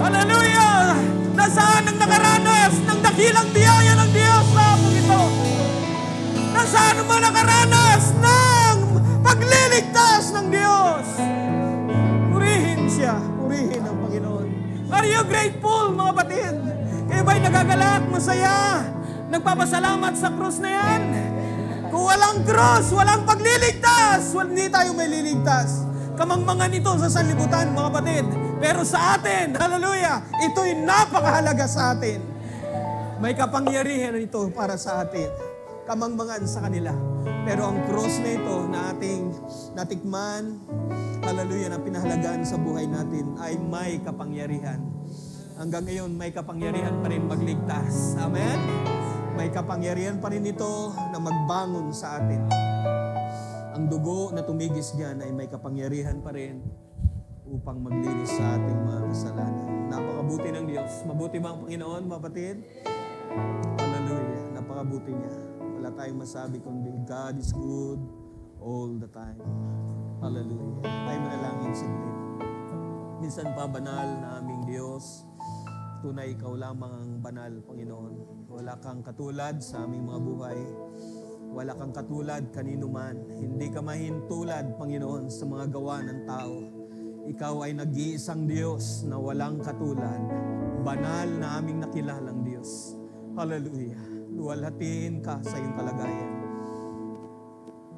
Hallelujah! Nasaan ang nakaranas ng dakilang biyaya ng Diyos sa hapong ito? Nasaan ang mga nakaranas ng pagliligtas ng Diyos? Purihin siya. Purihin ang Panginoon. Are you grateful, mga batid? Kayo ba'y nagagalak, masaya, nagpapasalamat sa krus na yan? Kung walang krus, walang pagliligtas, hindi tayo may liligtas. Kamangmangan ito sa sanlibutan, mga batid. Pero sa atin, hallelujah, ito'y napakahalaga sa atin. May kapangyarihan ito para sa atin. Kamangmangan sa kanila. Pero ang cross na ito na ating natikman, hallelujah, na pinahalagaan sa buhay natin ay may kapangyarihan. Hanggang ngayon, may kapangyarihan pa rin magligtas. Amen? May kapangyarihan pa rin ito na magbangon sa atin. Ang dugo na tumigis diyan ay may kapangyarihan pa rin upang maglinis sa ating mga kasalanan. Napakabuti ng Diyos. Mabuti ba ang Panginoon, kapatid? Hallelujah. Napakabuti niya. Wala tayong masabi kundi God is good all the time. Hallelujah. Tayo manalangin simple. Minsan pa banal na aming Diyos. Tunay ikaw lamang ang banal, Panginoon. Wala kang katulad sa aming mga buhay. Wala kang katulad kanino man. Hindi ka mahintulad, Panginoon, sa mga gawa ng tao. Ikaw ay nag-iisang Diyos na walang katulad. Banal na aming nakilalang Diyos. Hallelujah. Luwalhatiin ka sa iyong kalagayan.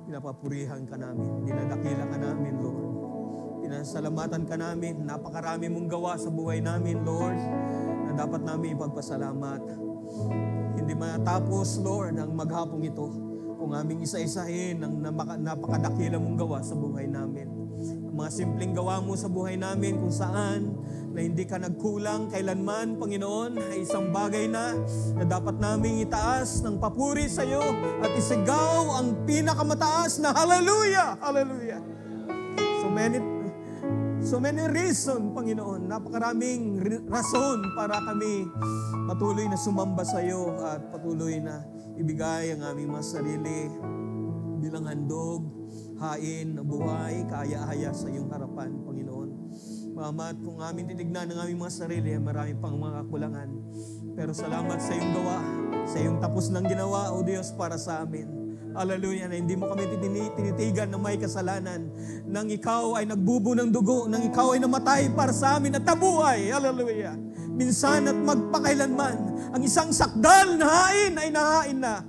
Pinapapurihan ka namin. Dinadakila ka namin, Lord. Pinasalamatan ka namin. Napakarami mong gawa sa buhay namin, Lord, na dapat namin ipagpasalamat. Hindi matapos, Lord, ang maghapong ito kung aming isa-isahin ang napakadakila mong gawa sa buhay namin. Ang mga simpleng gawa mo sa buhay namin kung saan na hindi ka nagkulang kailanman, Panginoon, ay isang bagay na dapat naming itaas ng papuri sa iyo at isigaw ang pinakamataas na hallelujah! Hallelujah! So many reason, Panginoon, napakaraming rason para kami patuloy na sumamba sa iyo at patuloy na ibigay ang aming mga sarili bilang handog, hain, buhay, kaaya-haya sa iyong harapan, Panginoon. Mamamat, kung aming titignan ng aming mga sarili, marami pang mga kakulangan. Pero salamat sa iyong gawa, sa iyong tapos ng ginawa, O Diyos, para sa amin. Hallelujah, na hindi mo kami tinitigan na may kasalanan, nang ikaw ay nagbubo ng dugo, nang ikaw ay namatay para sa amin at nabuhay. Hallelujah. Minsan at magpakailanman, ang isang sakdal na hain ay nahain na.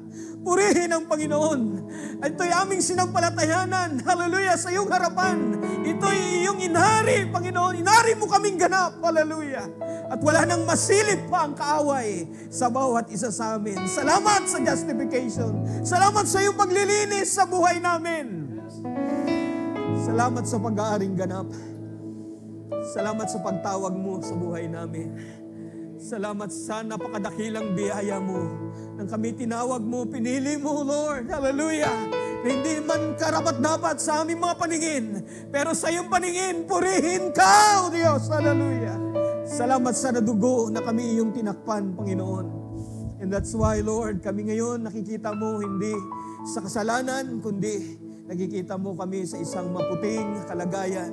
Purihin ang Panginoon. Ito'y aming sinampalatayanan. Hallelujah, sa iyong harapan. Ito'y iyong inari, Panginoon. Inari mo kaming ganap. Hallelujah. At wala nang masilip pa ang kaaway sa bawat isa sa amin. Salamat sa justification. Salamat sa iyong paglilinis sa buhay namin. Salamat sa pag-aaring ganap. Salamat sa pagtawag mo sa buhay namin. Salamat sa napakadakilang biyaya mo. Nang kami tinawag mo, pinili mo, Lord. Hallelujah. Na hindi man karapat-dapat sa aming mga paningin, pero sa iyong paningin, purihin ka, O Diyos. Hallelujah. Salamat sa nadugo na kami iyong tinakpan, Panginoon. And that's why, Lord, kami ngayon nakikita mo hindi sa kasalanan, kundi nakikita mo kami sa isang maputing kalagayan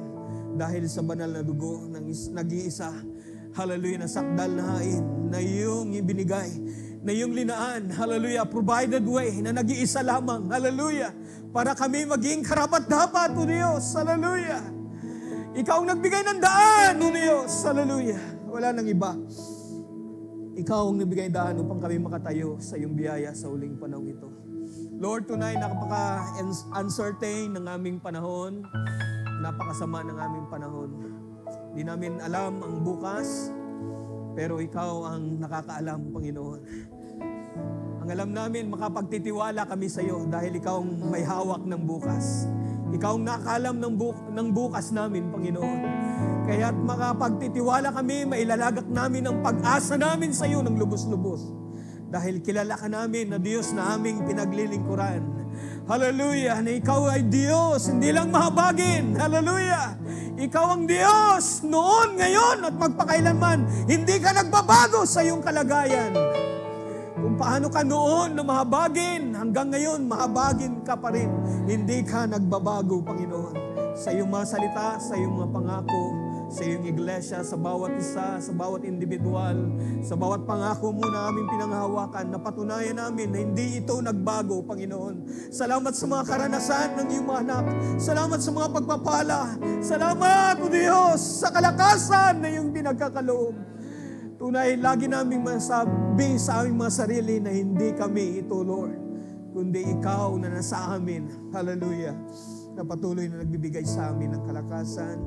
dahil sa banal na dugo ng nag-iisa. Hallelujah, na sakdal na hain, na iyong ibinigay, na iyong linaan, hallelujah, provided way, na nag-iisa lamang, hallelujah, para kami maging karapat-dapat, O Diyos, hallelujah. Ikaw ang nagbigay ng daan, O Diyos, hallelujah. Wala nang iba. Ikaw ang nagbigay daan upang kami makatayo sa iyong biyaya sa uling panahon ito. Lord, tunay napaka-uncertain ng aming panahon, napakasama ng aming panahon. Hindi namin alam ang bukas, pero ikaw ang nakakaalam, Panginoon. Ang alam namin, makapagtitiwala kami sa iyo dahil ikaw ang may hawak ng bukas. Ikaw ang nakakaalam ng bukas namin, Panginoon. Kaya't makapagtitiwala kami, mailalagak namin ang pag-asa namin sa iyo ng lubos-lubos. Dahil kilala ka namin na Diyos na aming pinaglilingkuran. Hallelujah, na ikaw ay Diyos, hindi lang mahabagin. Hallelujah. Ikaw ang Diyos noon, ngayon at magpakailanman. Hindi ka nagbabago sa iyong kalagayan. Kung paano ka noon na mahabagin, hanggang ngayon mahabagin ka pa rin. Hindi ka nagbabago, Panginoon. Sa iyong mga salita, sa iyong mga pangako, sa iyong iglesia, sa bawat isa, sa bawat individual, sa bawat pangako mo na aming pinanghahawakan, napatunayan namin na hindi ito nagbago, Panginoon. Salamat sa mga karanasan ng iyong mga anak. Salamat sa mga pagpapala. Salamat, O Diyos, sa kalakasan na iyong pinagkakaloob. Tunay, lagi namin masabi sa aming mga sarili na hindi kami ito, Lord, kundi Ikaw na nasa amin. Hallelujah. Na patuloy na nagbibigay sa amin ng kalakasan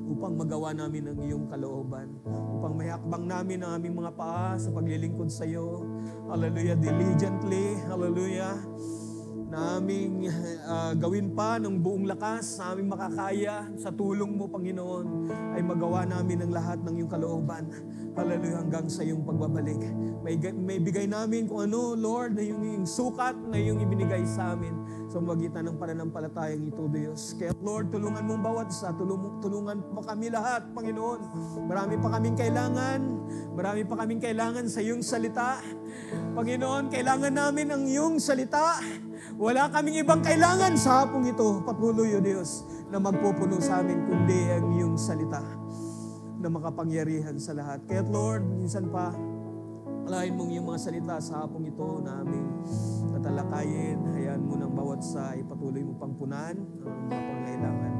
upang magawa namin ang iyong kalooban, upang mayakbang namin ang aming mga paa sa paglilingkod sa iyo. Hallelujah, diligently, hallelujah, na aming gawin pa ng buong lakas sa aming makakaya. Sa tulong mo, Panginoon, ay magawa namin ang lahat ng iyong kalooban. Hallelujah, hanggang sa iyong pagbabalik. May bigay namin kung ano, Lord, na yung sukat na yung ibinigay sa amin sa magitan ng pananampalatayang ito, Diyos. Kaya Lord, tulungan mong bawat isa, tulungan mo kami lahat, Panginoon. Marami pa kaming kailangan sa iyong salita. Panginoon, kailangan namin ang iyong salita. Wala kaming ibang kailangan sa hapong ito. Patuloy, O Diyos, na magpupuno sa amin, kundi ang iyong salita na makapangyarihan sa lahat. Kaya Lord, minsan pa, alahin mong iyong mga salita sa hapong ito na aming tatalakayin. Hayaan mo ng bawat sa ipatuloy mo pang punan ang mga pangailangan.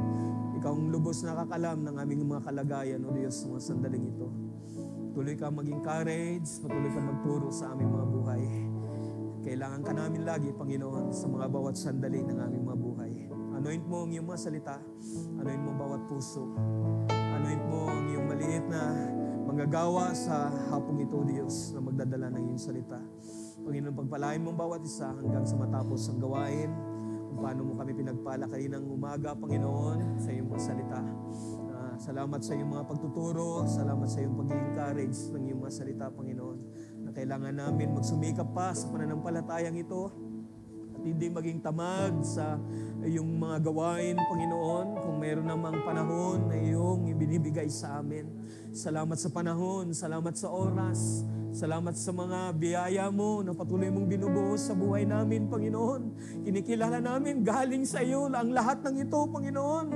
Ikaw ang lubos na kakalam ng aming mga kalagayan, O Diyos, sa mga sandaling ito. Tuloy ka maging courage, patuloy ka magturo sa aming mga buhay. Kailangan ka namin lagi, Panginoon, sa mga bawat sandali ng aming mga buhay. Anoint mo ang iyong mga salita, anoint mo ang bawat puso, anoint mo ang iyong maliit na manggagawa sa hapong ito, Diyos, na magdadala ng iyong salita. Panginoon, pagpalain mo ang bawat isa hanggang sa matapos ang gawain, kung paano mo kami pinagpala kaninang umaga, Panginoon, sa iyong mga salita. Salamat sa iyong mga pagtuturo, salamat sa iyong pag-encourage ng iyong mga salita, Panginoon, na kailangan namin magsumikap pa sa pananampalatayang ito at hindi maging tamad sa iyong mga gawain, Panginoon, kung mayroon namang panahon na iyong ibinibigay sa amin. Salamat sa panahon, salamat sa oras, salamat sa mga biyaya mo na patuloy mong binubuhos sa buhay namin, Panginoon. Kinikilala namin galing sa iyo ang lahat ng ito, Panginoon.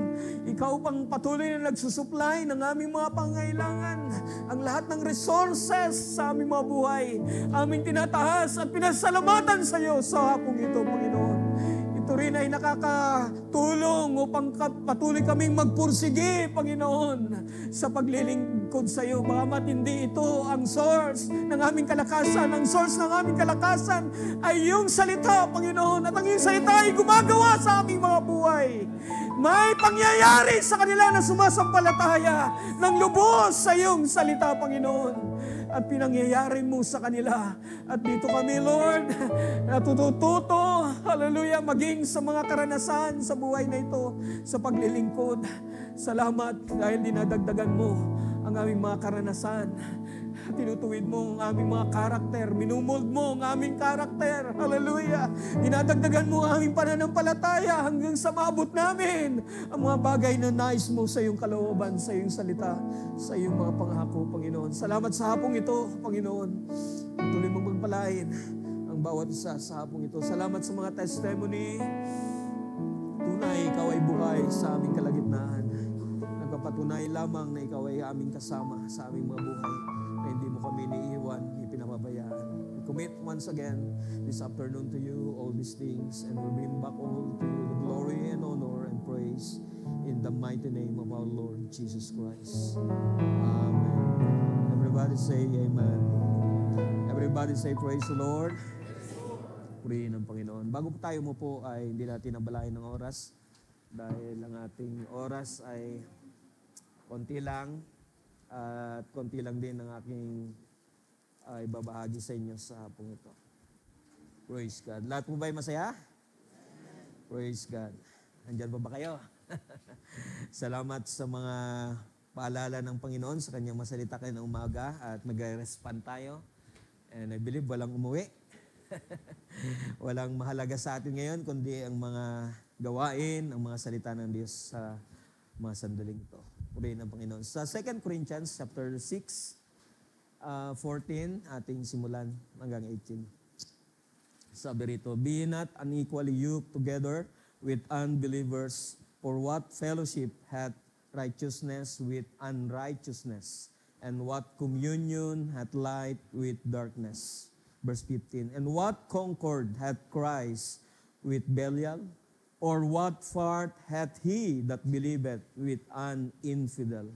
Ikaw pang patuloy na nagsusupply ng aming mga pangailangan. Ang lahat ng resources sa aming mga buhay, aming tinataas at pinasalamatan sa iyo sa hapong ito, Panginoon. Ito rin ay nakakatulong upang patuloy kaming magpursige, Panginoon, sa paglilingkod sa iyo. Bagamat hindi ito ang source ng aming kalakasan. Ang source ng aming kalakasan ay iyong salita, Panginoon. At ang iyong salita ay gumagawa sa aming mga buhay. May pangyayari sa kanila na sumasampalataya ng lubos sa iyong salita, Panginoon. At pinangyayari mo sa kanila. At dito kami, Lord, natututo, hallelujah, maging sa mga karanasan sa buhay na ito, sa paglilingkod. Salamat dahil dinadagdagan mo ang aming mga karanasan. Tinutuwid mo ang aming mga karakter. Minumuld mo ang aming karakter. Hallelujah. Dinadagdagan mo ang aming pananampalataya hanggang sa maabot namin ang mga bagay na nais mo sa iyong kalooban, sa iyong salita, sa iyong mga pangako, Panginoon. Salamat sa hapong ito, Panginoon. Tuloy mong magpalain ang bawat isa sa hapong ito. Salamat sa mga testimony. Tunay, ikaw ay buhay sa aming kalagitnaan. Nagpapatunay lamang na ikaw ay aming kasama sa aming mga buhay. Na hindi mo kami iniiwan, ipinababayaan. We commit once again this afternoon to you all these things and we bring back all to you the glory and honor and praise in the mighty name of our Lord Jesus Christ. Amen. Everybody say amen. Everybody say praise the Lord. Purihin ang Panginoon. Bago po tayo mo po ay hindi natin nabalahin ng oras dahil ang ating oras ay konti lang. At konti lang din ang aking ibabahagi sa inyo sa hapong ito. Praise God. Lahat po ba'y masaya? Praise God. Andyan pa ba kayo? Salamat sa mga paalala ng Panginoon sa kanyang masalita kayo ng umaga at mag-respond tayo. And I believe walang umuwi. Walang mahalaga sa atin ngayon kundi ang mga gawain, ang mga salita ng Diyos sa mga sandaling ito. Purihin ng Panginoon. Sa 2 Corinthians chapter 6, 14, ating simulan hanggang 18. Sabi rito, be not unequally yoked together with unbelievers, for what fellowship hath righteousness with unrighteousness? And what communion hath light with darkness? Verse 15. And what concord hath Christ with Belial? Or what part hath he that believeth with an infidel?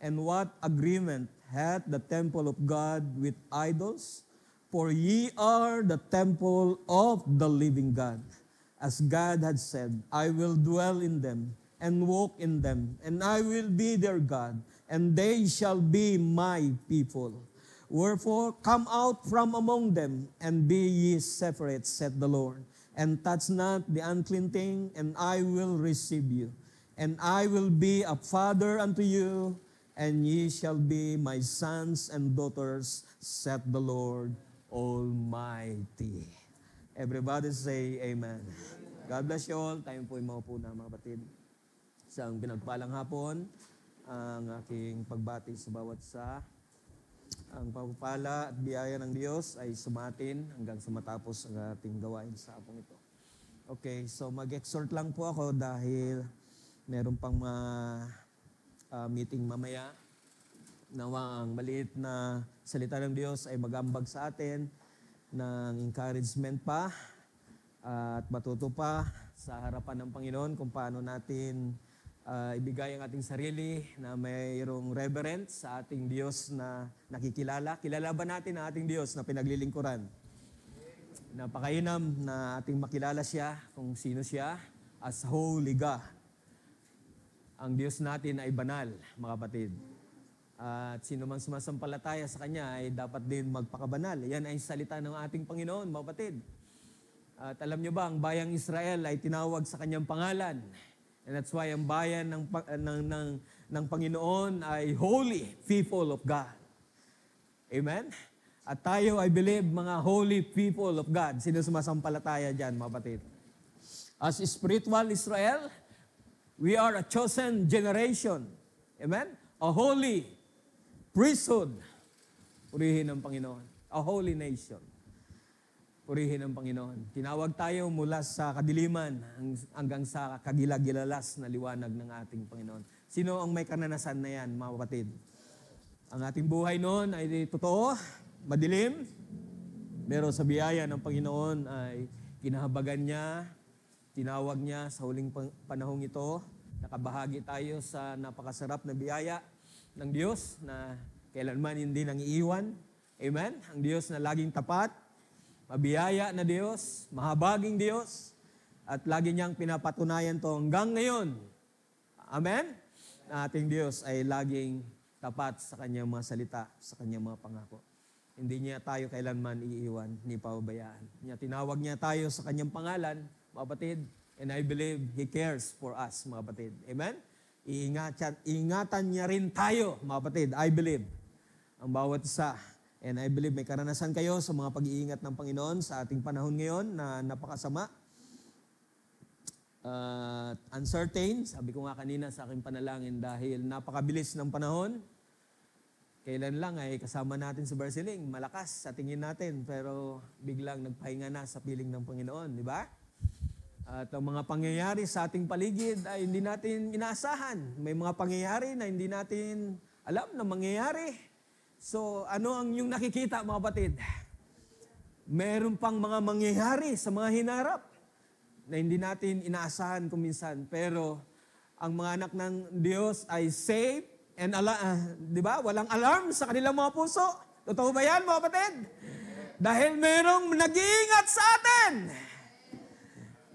And what agreement hath the temple of God with idols? For ye are the temple of the living God. As God had said, I will dwell in them and walk in them, and I will be their God, and they shall be my people. Wherefore, come out from among them, and be ye separate, saith the Lord, and touch not the unclean thing, and I will receive you. And I will be a father unto you, and ye shall be my sons and daughters, saith the Lord Almighty. Everybody say Amen. God bless you all. Tayo po yung maupo na, mga kapatid. Isang pinagpalang hapon ang aking pagbati sa bawat isa. Ang pagpapala at biyaya ng Diyos ay sumatin hanggang sa matapos ang ating gawain sa hapong ito. Okay, so mag-exhort lang po ako dahil meron pang meeting mamaya. Nawa ang maliit na salita ng Diyos ay magambag sa atin ng encouragement pa at matuto pa sa harapan ng Panginoon kung paano natin ibigay ang ating sarili na mayroong reverence sa ating Diyos na nakikilala. Kilala ba natin ang ating Diyos na pinaglilingkuran? Napakainam na ating makilala siya kung sino siya as Holy God. Ang Diyos natin ay banal, mga kapatid. At sino mang sumasampalataya sa Kanya ay dapat din magpakabanal. Yan ay salita ng ating Panginoon, mga kapatid. At alam nyo ba, ang bayang Israel ay tinawag sa Kanyang pangalan. And that's why ang bayan ng Panginoon ay holy people of God. Amen? At tayo, I believe, mga holy people of God. Sino sumasampalataya dyan, mga kapatid? As spiritual Israel, we are a chosen generation. Amen? A holy priesthood. Purihin ng Panginoon. A holy nation. Purihin ng Panginoon. Tinawag tayo mula sa kadiliman hanggang sa kagilagilalas na liwanag ng ating Panginoon. Sino ang may karanasan na yan, mga kapatid? Ang ating buhay noon ay totoo, madilim, pero sa biyaya ng Panginoon ay kinahabagan niya, tinawag niya sa huling panahong ito. Nakabahagi tayo sa napakasarap na biyaya ng Diyos na kailanman hindi nang iiwan. Amen? Ang Diyos na laging tapat, mabiyaya na Diyos, mahabaging Diyos, at lagi niyang pinapatunayan to hanggang ngayon. Amen? Na ating Diyos ay laging tapat sa Kanyang mga salita, sa Kanyang mga pangako. Hindi niya tayo kailanman iiwan ni pababayaan. Tinawag niya tayo sa Kanyang pangalan, mga kapatid, and I believe He cares for us, mga kapatid. Amen? Ingatan niya rin tayo, mga kapatid. I believe. Ang bawat isa. And I believe may karanasan kayo sa mga pag-iingat ng Panginoon sa ating panahon ngayon na napakasama. Uncertain, sabi ko nga kanina sa aking panalangin dahil napakabilis ng panahon. Kailan lang ay kasama natin sa Barsiling, malakas sa tingin natin, pero biglang nagpahinga na sa piling ng Panginoon, di ba? At ang mga pangyayari sa ating paligid ay hindi natin inaasahan. May mga pangyayari na hindi natin alam na mangyayari. So, ano ang yung nakikita, mga kapatid? Meron pang mga mangyayari sa mga hinarap na hindi natin inaasahan kung minsan. Pero, ang mga anak ng Diyos ay safe and di ba? Walang alarm sa kanilang mga puso. Totoo ba yan, mga kapatid? Dahil merong nag-iingat sa atin.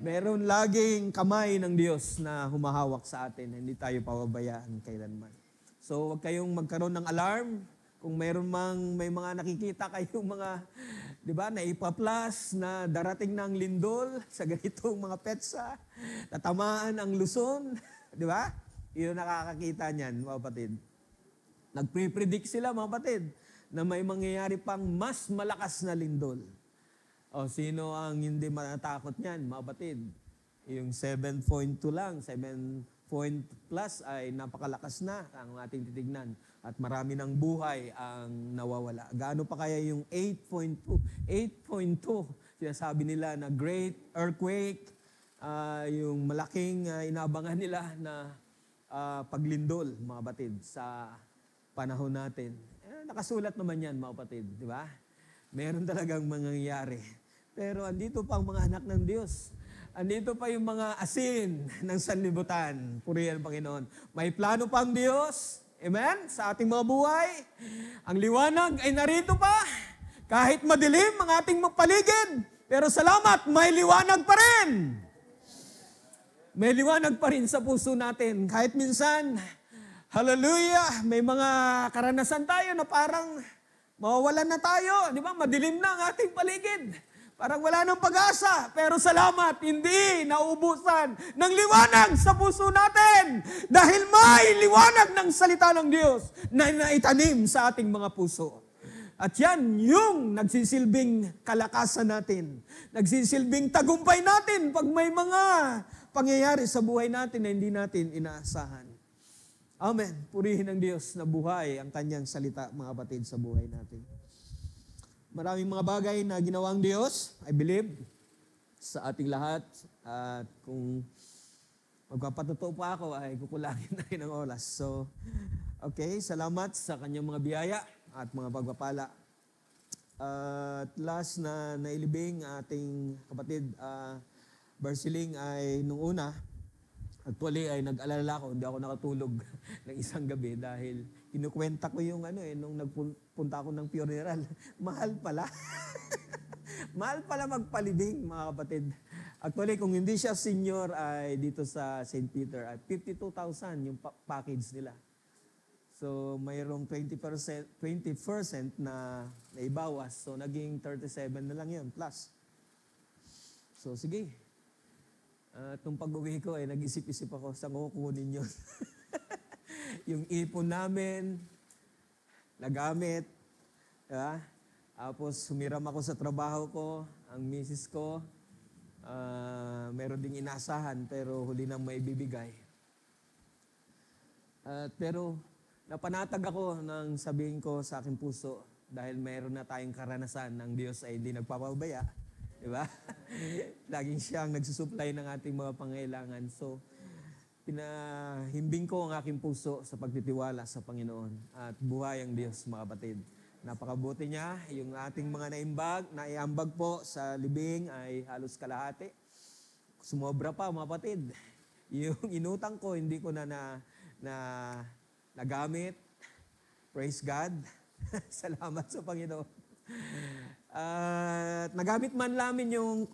Meron laging kamay ng Diyos na humahawak sa atin. Hindi tayo pababayaan kailanman. So, huwag kayong magkaroon ng alarm. Kung meron may mga nakikita kayong mga, di ba, naipaplas na darating ng lindol sa ganitong mga petsa, tatamaan ang Luzon, di ba? Yun nakakakita niyan, mga kapatid. Nagpre-predict sila, mga kapatid, na may mangyayari pang mas malakas na lindol. O, sino ang hindi matatakot niyan, mga kapatid? Yung 7.2 lang, 7 point plus ay napakalakas na ang ating titignan. At marami ng buhay ang nawawala. Gaano pa kaya yung 8.2? 8.2, sinasabi nila na great earthquake, yung malaking inaabangan nila na paglindol, mga kapatid, sa panahon natin. Nakasulat naman yan, mga kapatid, di ba? Meron talagang mangyayari. Pero andito pa ang mga anak ng Diyos. Andito pa yung mga asin ng sanlibutan. Purihan ang Panginoon. May plano pa ang Diyos. Amen? Sa ating mga buhay. Ang liwanag ay narito pa. Kahit madilim ang ating paligid. Pero salamat, may liwanag pa rin. May liwanag pa rin sa puso natin. Kahit minsan, hallelujah, may mga karanasan tayo na parang mawawalan na tayo. Di ba? Madilim na ang ating paligid. Parang wala nang pag-asa. Pero salamat, hindi nauubusan ng liwanag sa puso natin. Dahil may liwanag ng salita ng Diyos na naitanim sa ating mga puso. At yan yung nagsisilbing kalakasan natin. Nagsisilbing tagumpay natin pag may mga pangyayari sa buhay natin na hindi natin inaasahan. Amen. Purihin ng Diyos na buhay ang kanyang salita, mga kapatid, sa buhay natin. Maraming mga bagay na ginawang Diyos, I believe, sa ating lahat. At kung magpapatotoo pa ako, ay kukulangin na rin ang oras. So, okay, salamat sa kanyang mga biyaya at mga pagpapala. At last na nailibing ating kapatid, Barsiling, ay nung una, actually ay nag-alala ko, hindi ako nakatulog ng isang gabi dahil kinukwenta ko yung nung nagpunta ako ng funeral. Mahal pala. Mahal pala magpalibing, mga kapatid. Actually, kung hindi siya senior ay dito sa St. Peter, ay 52,000 yung package nila. So, mayroong 20% na naibawas. So, naging 37 na lang yun, plus. So, sige. Nung pag-uwi ko, nag-isip-isip ako, saan ko kukunin yun? Yung ipon namin, nagamit. Diba? Tapos, humiram ako sa trabaho ko, ang misis ko, meron ding inasahan, pero huli nang maibibigay. Pero, napanatag ako nang sabihin ko sa aking puso, dahil meron na tayong karanasan ng Diyos ay hindi nagpapabaya. Diba? Laging siyang nagsusupply ng ating mga pangailangan. So, pinahimbing ko ang aking puso sa pagtitiwala sa Panginoon. At buhay ang Diyos, mga kapatid. Napakabuti niya. Yung ating mga naiambag po sa libing ay halos kalahati. Sumobra pa, mga kapatid. Yung inutang ko, hindi ko na nagamit. Praise God. Salamat sa Panginoon. Nagamit man namin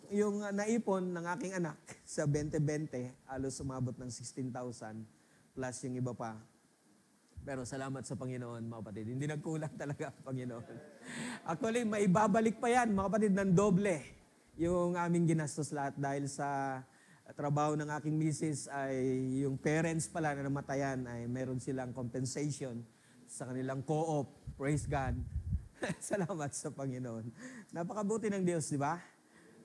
yung naipon ng aking anak sa 2020, halos umabot ng 16,000 plus yung iba pa. Pero salamat sa Panginoon, mga kapatid. Hindi nagkulang talaga ang Panginoon. Actually, maibabalik pa yan, mga kapatid, ng doble yung aming ginastos lahat dahil sa trabaho ng aking misis ay yung parents pala na namatayan ay meron silang compensation sa kanilang co-op. Praise God. Salamat sa Panginoon. Napakabuti ng Diyos, di ba?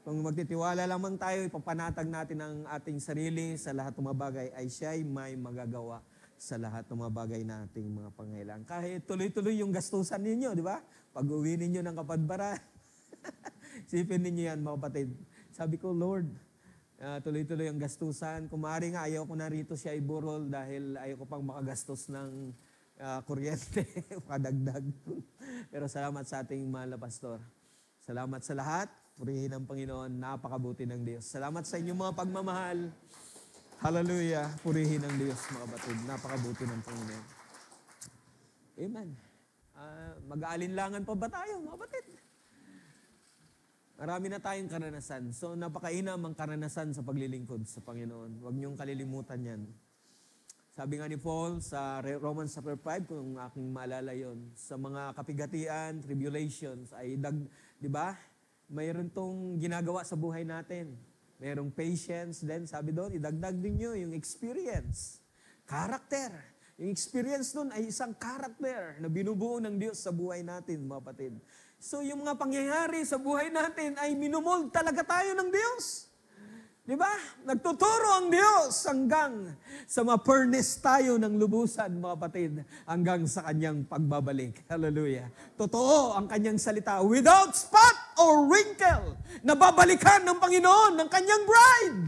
Kung magtitiwala lamang tayo, ipapanatag natin ang ating sarili sa lahat ng mga bagay, ay siya'y may magagawa sa lahat ng mga bagay na ating mga pangailangan. Kahit tuloy-tuloy yung gastusan ninyo, di ba? Pag-uwi ninyo ng Kapadbaran. Sipin ninyo yan, mga kapatid. Sabi ko, Lord, tuloy-tuloy ang gastusan. Kung maaari nga, ayaw ko na rito siya iburol dahil ayaw ko pang makagastos ng kuryente, padagdag. Pero salamat sa ating mahal na pastor. Salamat sa lahat. Purihin ang Panginoon. Napakabuti ng Diyos. Salamat sa inyong mga pagmamahal. Hallelujah. Purihin ang Diyos, mga kapatid. Napakabuti ng Panginoon. Amen. Mag-aalinlangan pa ba tayo, mga kapatid? Marami na tayong karanasan. So, napakainam ang karanasan sa paglilingkod sa Panginoon. Huwag niyong kalilimutan yan. Sabi nga ni Paul sa Romans chapter 5, kung aking maalala yon, sa mga kapigatian, tribulations, ay di ba? Mayroon tong ginagawa sa buhay natin. Mayroong patience, then sabi doon, idagdag din nyo yung experience. Character. Yung experience doon ay isang character na binubuo ng Diyos sa buhay natin, mga kapatid. So yung mga pangyayari sa buhay natin ay minumold talaga tayo ng Diyos. Di ba? Nagtuturo ang Diyos hanggang sa ma-furnace tayo ng lubusan, mga kapatid, hanggang sa kanyang pagbabalik. Hallelujah. Totoo ang kanyang salita. Without spot or wrinkle na babalikan ng Panginoon ng kanyang bride.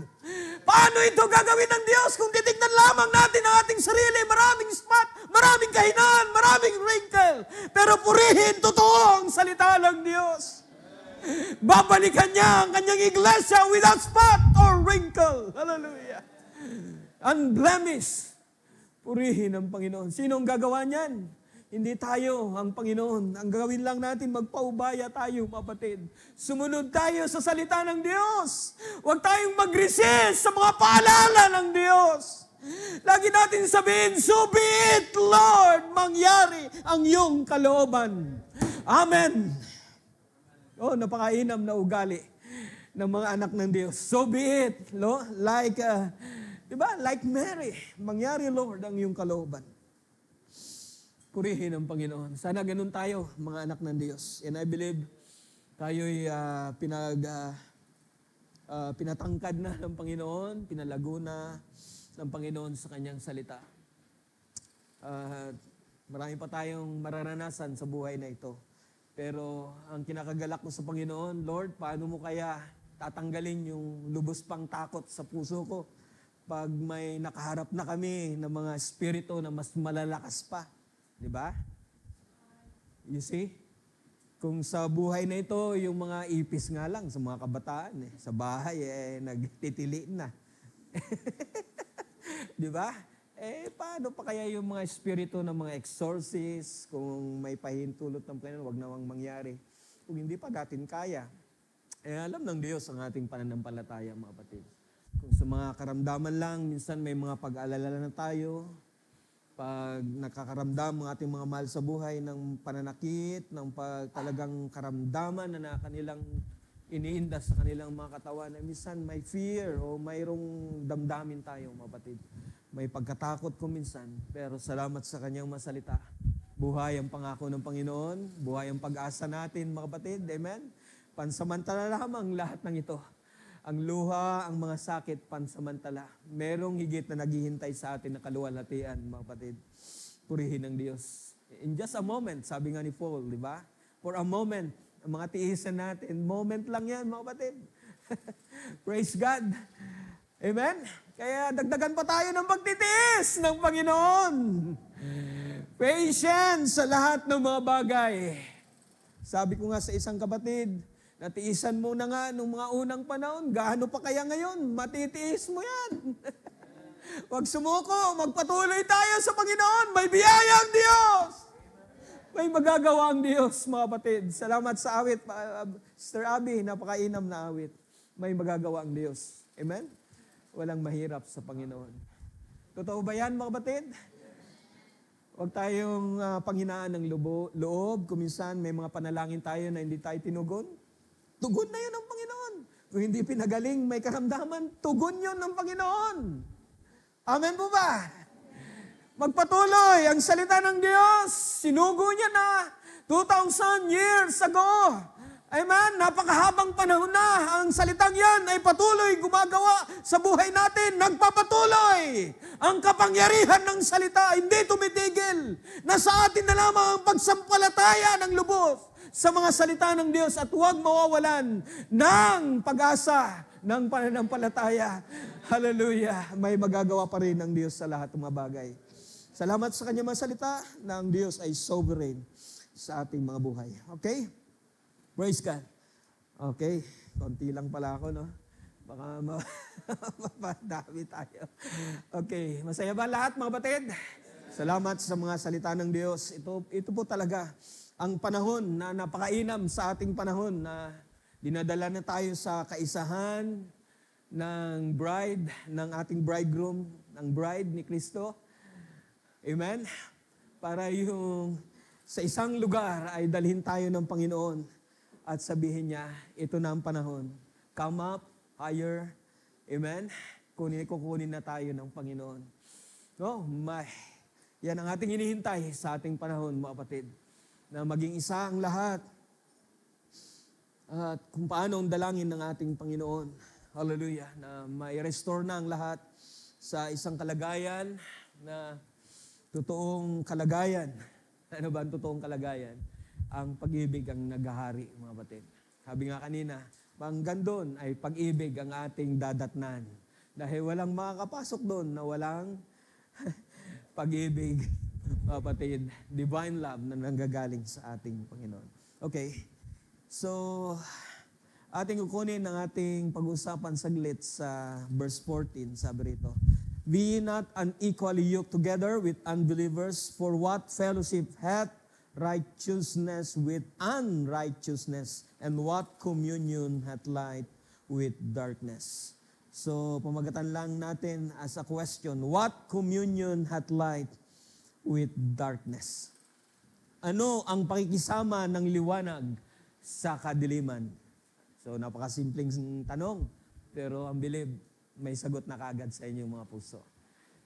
Paano ito gagawin ng Diyos kung titignan lamang natin ang ating sarili? Maraming spot, maraming kahinaan, maraming wrinkle. Pero purihin, totoo ang salita ng Diyos. Babalikan niya ang kanyang iglesia without spot or wrinkle. Hallelujah. Unblemished. Purihin ang Panginoon. Sino ang gagawa niyan? Hindi tayo, ang Panginoon. Ang gagawin lang natin, magpaubaya tayo, kapatid. Sumunod tayo sa salita ng Diyos. Huwag tayong mag-resist sa mga paalala ng Diyos. Lagi natin sabihin, so be it, Lord, mangyari ang iyong kalooban. Amen. Oh, napakainam na ugali ng mga anak ng Diyos. So be it, like, diba? Like Mary, mangyari, Lord, ang iyong kalooban. Purihin ang Panginoon. Sana ganun tayo, mga anak ng Diyos. And I believe tayo'y pinatangkad na ng Panginoon, pinalago na ng Panginoon sa kanyang salita. Marami pa tayong mararanasan sa buhay na ito. Pero ang kinakagalak ko sa Panginoon, Lord, paano mo kaya tatanggalin yung lubos pang takot sa puso ko pag may nakaharap na kami ng mga espiritu na mas malalakas pa? Di ba? You see? Kung sa buhay na ito, yung mga ipis nga lang sa mga kabataan, sa bahay, nagtitili na. Di ba? Paano pa kaya yung mga espiritu ng mga exorcists, kung may pahintulot ng Panginoon, wag nawang mangyari. Kung hindi pa natin kaya. Alam ng Diyos ang ating pananampalataya, mga kapatid. Kung sa mga karamdaman lang, minsan may mga pag-aalala na tayo, pag nakakaramdam ang ating mga mahal sa buhay ng pananakit, ng talagang karamdaman na kanilang iniindas sa kanilang mga katawan, na minsan may fear o mayroong damdamin tayo, mga kapatid. May pagkatakot ko minsan, pero salamat sa kanyang masalita. Buhay ang pangako ng Panginoon, buhay ang pag-asa natin, mga kapatid. Amen? Pansamantala lamang lahat ng ito. Ang luha, ang mga sakit, pansamantala. Merong higit na naghihintay sa atin na kaluwalhatian, mga kapatid. Purihin ng Diyos. In just a moment, sabi nga ni Paul, di ba? For a moment, ang mga tiisan natin, moment lang yan, mga kapatid. Praise God. Amen? Kaya dagdagan pa tayo ng pagtitiis ng Panginoon. Patience sa lahat ng mga bagay. Sabi ko nga sa isang kapatid, natiisan mo na nga nung mga unang panahon, gaano pa kaya ngayon? Matitiis mo yan. Huwag sumuko, magpatuloy tayo sa Panginoon. May biyaya ang Diyos. May magagawa ang Diyos, mga kapatid. Salamat sa awit, Sister Abby, napakainam na awit. May magagawa ang Diyos. Amen? Walang mahirap sa Panginoon. Totoo ba yan, mga kapatid? Huwag tayong panghinaan ng loob. Kung minsan may mga panalangin tayo na hindi tayo tinugon. Tugon na yun ng Panginoon. Kung hindi pinagaling, may karamdaman, tugon yun ng Panginoon. Amen po ba? Magpatuloy ang salita ng Diyos. Sinugo niya na 2,000 years ago. Amen? Napakahabang panahon na. Ang salitang yan ay patuloy gumagawa sa buhay natin. Nagpapatuloy. Ang kapangyarihan ng salita hindi tumitigil. Nasa atin na lamang ang pagsampalataya ng lubos sa mga salita ng Diyos at huwag mawawalan ng pag-asa ng pananampalataya. Hallelujah! May magagawa pa rin ng Diyos sa lahat ng mga bagay. Salamat sa kanyang mga salita na ang Diyos ay sovereign sa ating mga buhay. Okay? Praise God. Okay, konti lang pala ako, no? Baka mapadami tayo. Okay, masaya ba lahat, mga batid? Salamat sa mga salita ng Diyos. Ito po talaga ang panahon na napakainam sa ating panahon na dinadala na tayo sa kaisahan ng bride, ng ating bridegroom, ng bride ni Kristo. Amen? Para yung sa isang lugar ay dalhin tayo ng Panginoon at sabihin niya, ito na ang panahon. Come up, higher. Amen? Kukunin na tayo ng Panginoon. No, yan ang ating hinihintay sa ating panahon, mga kapatid. Na maging isa ang lahat. At kung paano ang dalangin ng ating Panginoon. Hallelujah. Na mai-restore na ang lahat sa isang kalagayan na totoong kalagayan. Ano ba ang totoong kalagayan? Ang pag-ibig ang naghahari, mga batid. Sabi nga kanina, hanggang doon ay pag-ibig ang ating dadatnan. Dahil walang makakapasok doon na walang pag-ibig, kapatid, divine love na nanggagaling sa ating Panginoon. Okay, so ating kukunin ang ating pag-usapan saglit sa verse 14, sabi rito, "Be ye not unequally yoked together with unbelievers, for what fellowship hath righteousness with unrighteousness, and what communion hath light with darkness?" So, pamagatan lang natin as a question, what communion hath light with darkness? Ano ang pakikisama ng liwanag sa kadiliman? So, napakasimpleng tanong, pero ang bilib, may sagot na kaagad sa inyong mga puso.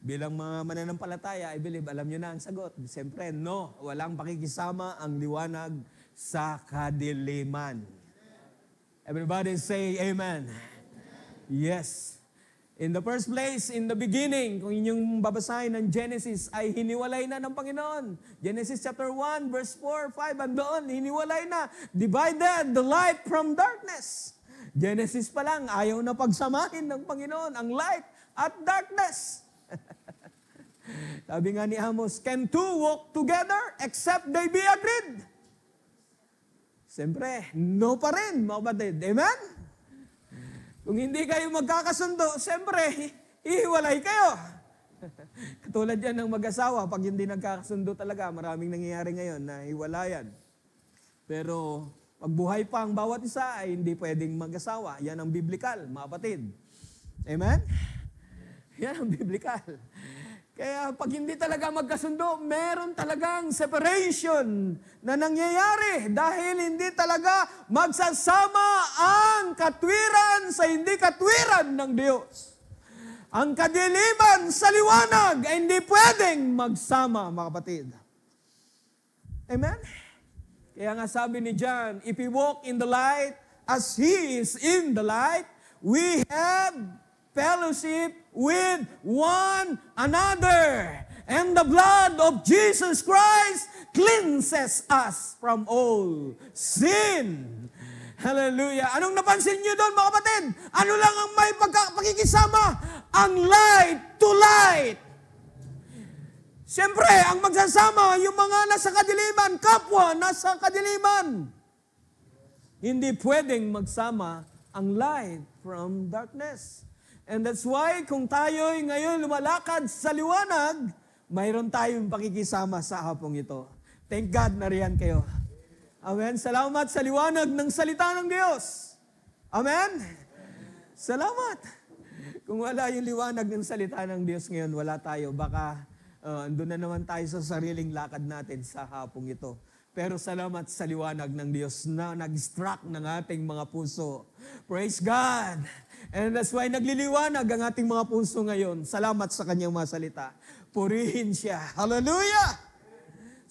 Bilang mga mananampalataya, I believe, alam nyo na ang sagot. Siyempre, no, walang pakikisama ang liwanag sa kadiliman. Everybody say amen. Yes. In the first place, in the beginning, kung inyong babasahin ng Genesis, ay hiniwalay na ng Panginoon. Genesis chapter 1, verse 4, 5, andoon, hiniwalay na. Divided the light from darkness. Genesis pa lang, ayaw na pagsamahin ng Panginoon ang light at darkness. Sabi nga ni Amos, "Can two walk together except they be agreed?" Siyempre, no pa rin, mga kapatid. Amen? Kung hindi kayo magkakasundo, siyempre, ihiwalay kayo. Katulad yan ng mag-asawa, pag hindi nagkakasundo talaga, maraming nangyayari ngayon na hiwalayan. Pero pag buhay pa ang bawat isa, ay hindi pwedeng mag-asawa. Yan ang biblical, mga kapatid. Amen? Yan ang biblical. Kaya pag hindi talaga magkasundo, meron talagang separation na nangyayari dahil hindi talaga magsasama ang katwiran sa hindi katwiran ng Diyos. Ang kadiliman sa liwanag ay hindi pwedeng magsama, mga kapatid. Amen? Kaya nga sabi ni John, "If we walk in the light as He is in the light, we have fellowship with one another. And the blood of Jesus Christ cleanses us from all sin." Hallelujah. Anong napansin niyo doon, mga kapatid? Ano lang ang may pakikisama? Ang light to light. Siyempre, ang magsasama, yung mga nasa kadiliman, kapwa nasa kadiliman. Hindi pwedeng magsama ang light from darkness. And that's why kung tayo'y ngayon lumalakad sa liwanag, mayroon tayong pakikisama sa hapong ito. Thank God na riyan kayo. Amen. Salamat sa liwanag ng salita ng Diyos. Amen. Salamat. Kung wala yung liwanag ng salita ng Diyos ngayon, wala tayo. Baka andun na naman tayo sa sariling lakad natin sa hapong ito. Pero salamat sa liwanag ng Diyos na nag-struck ng ating mga puso. Praise God. And that's why nagliliwanag ang ating mga puso ngayon. Salamat sa kanyang mga salita. Purihin siya. Hallelujah!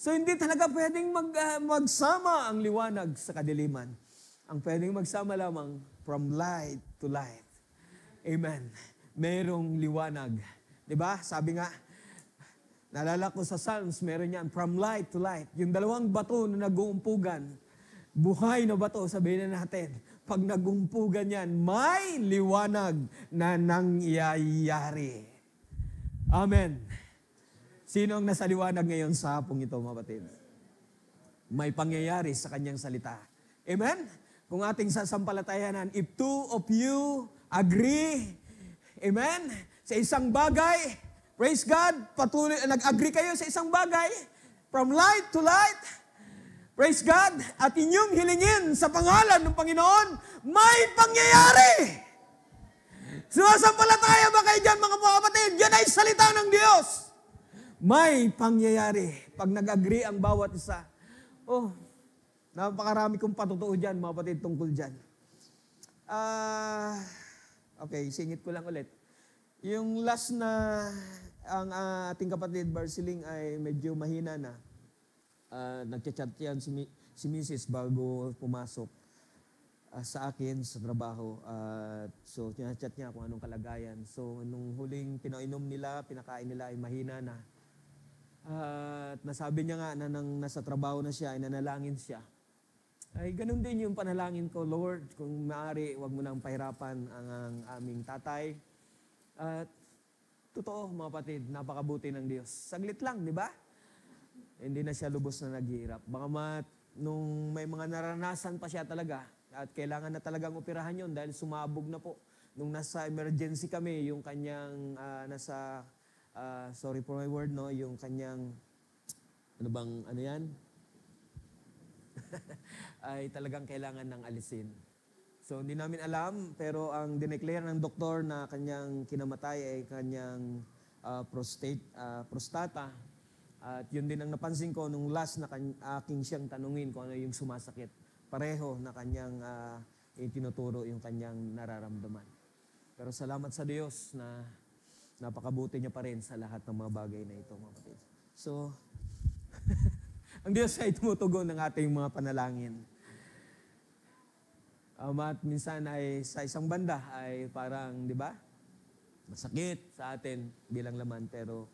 So hindi talaga pwedeng magsama ang liwanag sa kadiliman. Ang pwedeng magsama lamang from light to light. Amen. Merong liwanag. Diba? Sabi nga, naalala ko sa Psalms, meron yan, from light to light. Yung dalawang bato na nag-uumpugan, buhay na bato, sabihin na natin, pag nag-umpugan yan, may liwanag na nangyayari. Amen. Sino ang nasa liwanag ngayon sa hapong ito, mga kapatid? May pangyayari sa kanyang salita. Amen? Kung ating sasampalatayanan, if two of you agree, amen, sa isang bagay, praise God, patuloy, nag-agree kayo sa isang bagay, from light to light, praise God, at inyong hilingin sa pangalan ng Panginoon, may pangyayari. Sumasampalataya ba kayo dyan, mga kapatid? Yan ay salita ng Diyos. May pangyayari. Pag nag-agree ang bawat isa. Oh, napakarami kong patutuo dyan, mga kapatid, tungkol dyan. Okay, singit ko lang ulit. Yung last na ang ating kapatid Barsiling ay medyo mahina na. Nagchat-chat yan si Mrs. bago pumasok sa akin sa trabaho. So, chat niya kung anong kalagayan. So, nung huling pinainom nila, pinakain nila ay mahina na. At nasabi niya nga na nang nasa trabaho na siya, ay nanalangin siya. Ay ganun din yung panalangin ko, Lord, kung maaari, wag mo nang pahirapan ang aming tatay. At totoo, mga kapatid, napakabuti ng Diyos. Saglit lang, di ba? Hindi na siya lubos na naghihirap. Baka nung may mga naranasan pa siya talaga, at kailangan na talagang operahan yon dahil sumabog na po. Nung nasa emergency kami, yung kanyang sorry for my word, no, yung kanyang, ano yan? Ay talagang kailangan ng alisin. So hindi namin alam, pero ang dineclare ng doktor na kanyang kinamatay ay kanyang prostata. At yun din ang napansin ko nung last na aking siyang tanungin kung ano yung sumasakit. Pareho na kanyang itinuturo yung kanyang nararamdaman. Pero salamat sa Diyos na napakabuti niya pa rin sa lahat ng mga bagay na ito, mga kapatid. So, ang Diyos ay tumutugon ng ating mga panalangin. At minsan ay sa isang banda ay parang, di ba, masakit sa atin bilang laman. Pero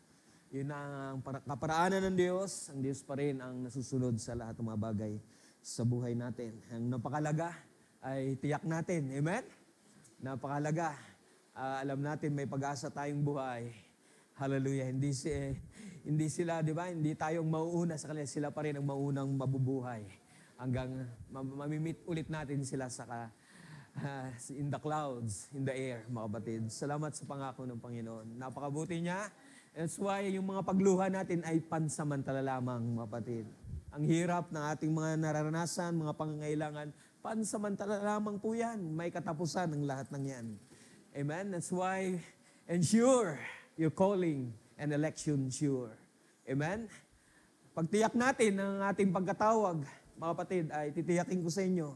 yun ang kaparaanan ng Diyos. Ang Diyos pa rin ang nasusunod sa lahat ng mga bagay sa buhay natin. Ang napakalaga ay tiyak natin. Amen? Napakalaga. Alam natin may pag-asa tayong buhay. Hallelujah. Hindi sila, di ba? Hindi tayong mauuna sa kanila. Sila pa rin ang maunang mabubuhay. Hanggang mamimit ulit natin sila in the clouds, in the air, mga kapatid. Salamat sa pangako ng Panginoon. Napakabuti niya. That's why yung mga pagluha natin ay pansamantala lamang, mga kapatid. Ang hirap ng ating mga nararanasan, mga pangangailangan, pansamantala lamang po yan. May katapusan ng lahat ng yan. Amen? That's why, ensure your calling and election sure. Amen? Pagtiyak natin ang ating pagkatawag, mga kapatid, ay titiyakin ko sa inyo,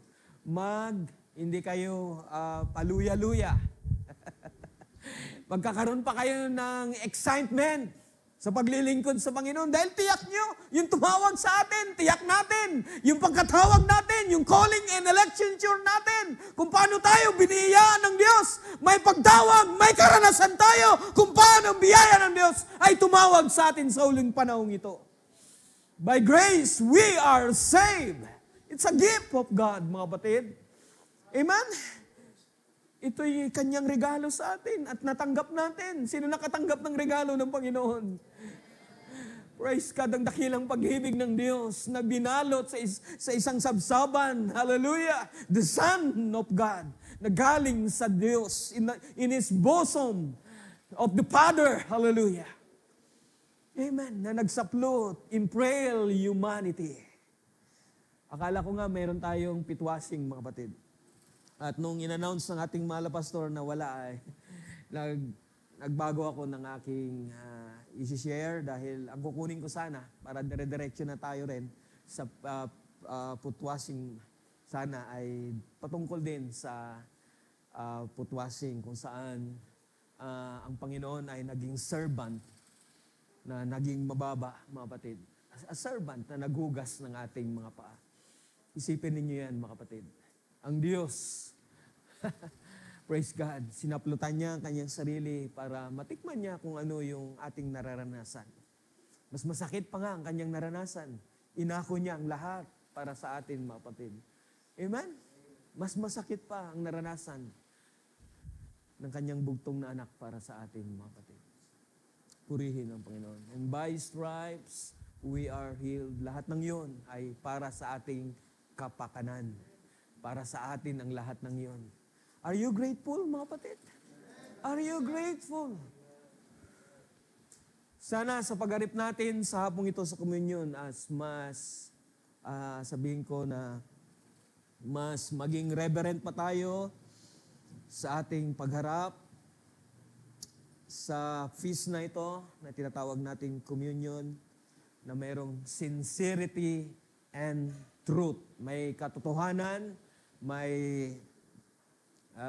hindi kayo paluya-luya. Magkakaroon pa kayo ng excitement sa paglilingkod sa Panginoon dahil tiyak nyo, yung tumawag sa atin, tiyak natin, yung pagkatawag natin, yung calling and election sure natin, kung paano tayo biniyayaan ng Diyos, may pagtawag, may karanasan tayo, kung paano ang biyaya ng Diyos ay tumawag sa atin sa uling panahong ito. By grace, we are saved. It's a gift of God, mga kapatid. Amen? Ito'y kanyang regalo sa atin at natanggap natin. Sino nakatanggap ng regalo ng Panginoon? Praise God, ang dakilang pag-ibig ng Diyos na binalot sa isang sabsaban. Hallelujah! The Son of God na galing sa Diyos in His bosom of the Father. Hallelujah! Amen. Na nagsaplot in frail humanity. Akala ko nga mayroon tayong pitwasing, mga kapatid. At nung in-announce ng ating mahal na pastor na wala ay nagbago ako ng aking isi-share dahil ang kukunin ko sana para dire-diretso na tayo rin sa putwasing sana ay patungkol din sa putwasing kung saan ang Panginoon ay naging servant na naging mababa, mga kapatid. A servant na naghugas ng ating mga paa. Isipin ninyo yan, mga kapatid. Ang Diyos, praise God, sinaplutan niya ang kanyang sarili para matikman niya kung ano yung ating nararanasan. Mas masakit pa nga ang kanyang naranasan. Inako niya ang lahat para sa atin, mga kapatid. Amen? Mas masakit pa ang naranasan ng kanyang bugtong na anak para sa atin, mga kapatid. Purihin ang Panginoon. And by stripes, we are healed. Lahat ng yun ay para sa ating kapakanan. Para sa atin ang lahat ng yun. Are you grateful, mga kapatid? Are you grateful? Sana sa pagharip natin sa hapong ito sa communion as mas sabihin ko na mas maging reverent pa tayo sa ating pagharap sa feast na ito na tinatawag nating communion na mayroong sincerity and truth. May katotohanan, may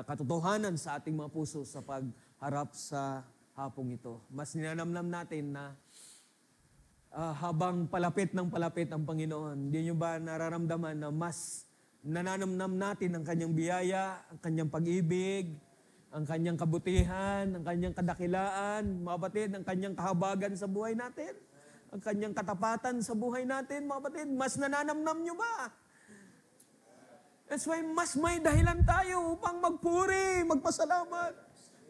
katotohanan sa ating mga puso sa pagharap sa hapong ito. Mas ninanamnam natin na habang palapit ng palapit ang Panginoon, hindi nyo ba nararamdaman na mas nananamnam natin ang kanyang biyaya, ang kanyang pag-ibig, ang kanyang kabutihan, ang kanyang kadakilaan, mga kapatid, ang kanyang kahabagan sa buhay natin, ang kanyang katapatan sa buhay natin, mga kapatid, mas nananamnam nyo ba? That's why mas may dahilan tayo upang magpuri, magpasalamat.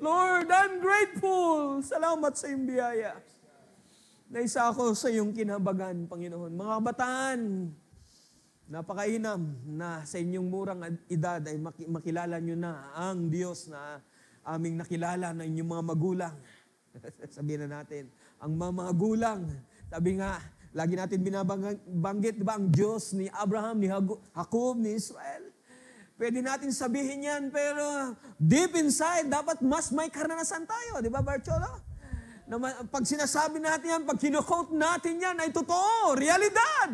Lord, I'm grateful. Salamat sa iyong biyaya. Naisa ako sa iyong kinabagan, Panginoon. Mga kabataan, napakainam na sa inyong murang edad ay makilala nyo na ang Diyos na aming nakilala ng inyong mga magulang. Sabihin na natin, ang mga magulang, sabi nga, lagi natin binabanggit, di ba, ang Diyos ni Abraham, ni Jacob, ni Israel. Pwede natin sabihin yan, pero deep inside, dapat mas may karanasan tayo. Di ba, Barcholo? Na pag sinasabi natin yan, pag kino-quote natin yan, ay totoo, realidad.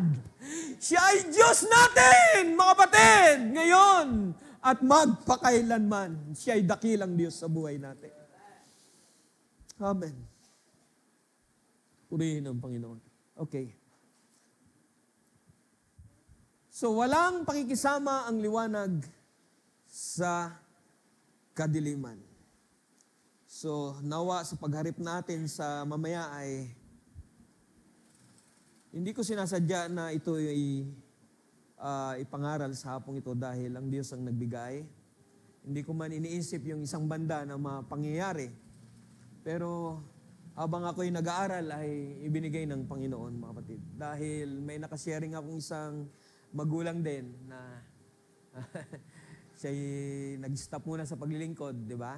Siya ay Diyos natin, mga kapatid, ngayon at magpakailanman. Siya ay dakilang Diyos sa buhay natin. Amen. Purihin ang Panginoon. Okay. So, walang pakikisama ang liwanag sa kadiliman. So, nawa sa pagharip natin sa mamaya ay hindi ko sinasadya na ito ay ipangaral sa hapong ito dahil ang Diyos ang nagbigay. Hindi ko man iniisip yung isang banda na mapangyayari. Pero habang ako'y nag-aaral ay ibinigay ng Panginoon, mga kapatid. Dahil may nakasharing akong isang magulang din na siya'y nag-stop muna sa paglilingkod, di ba?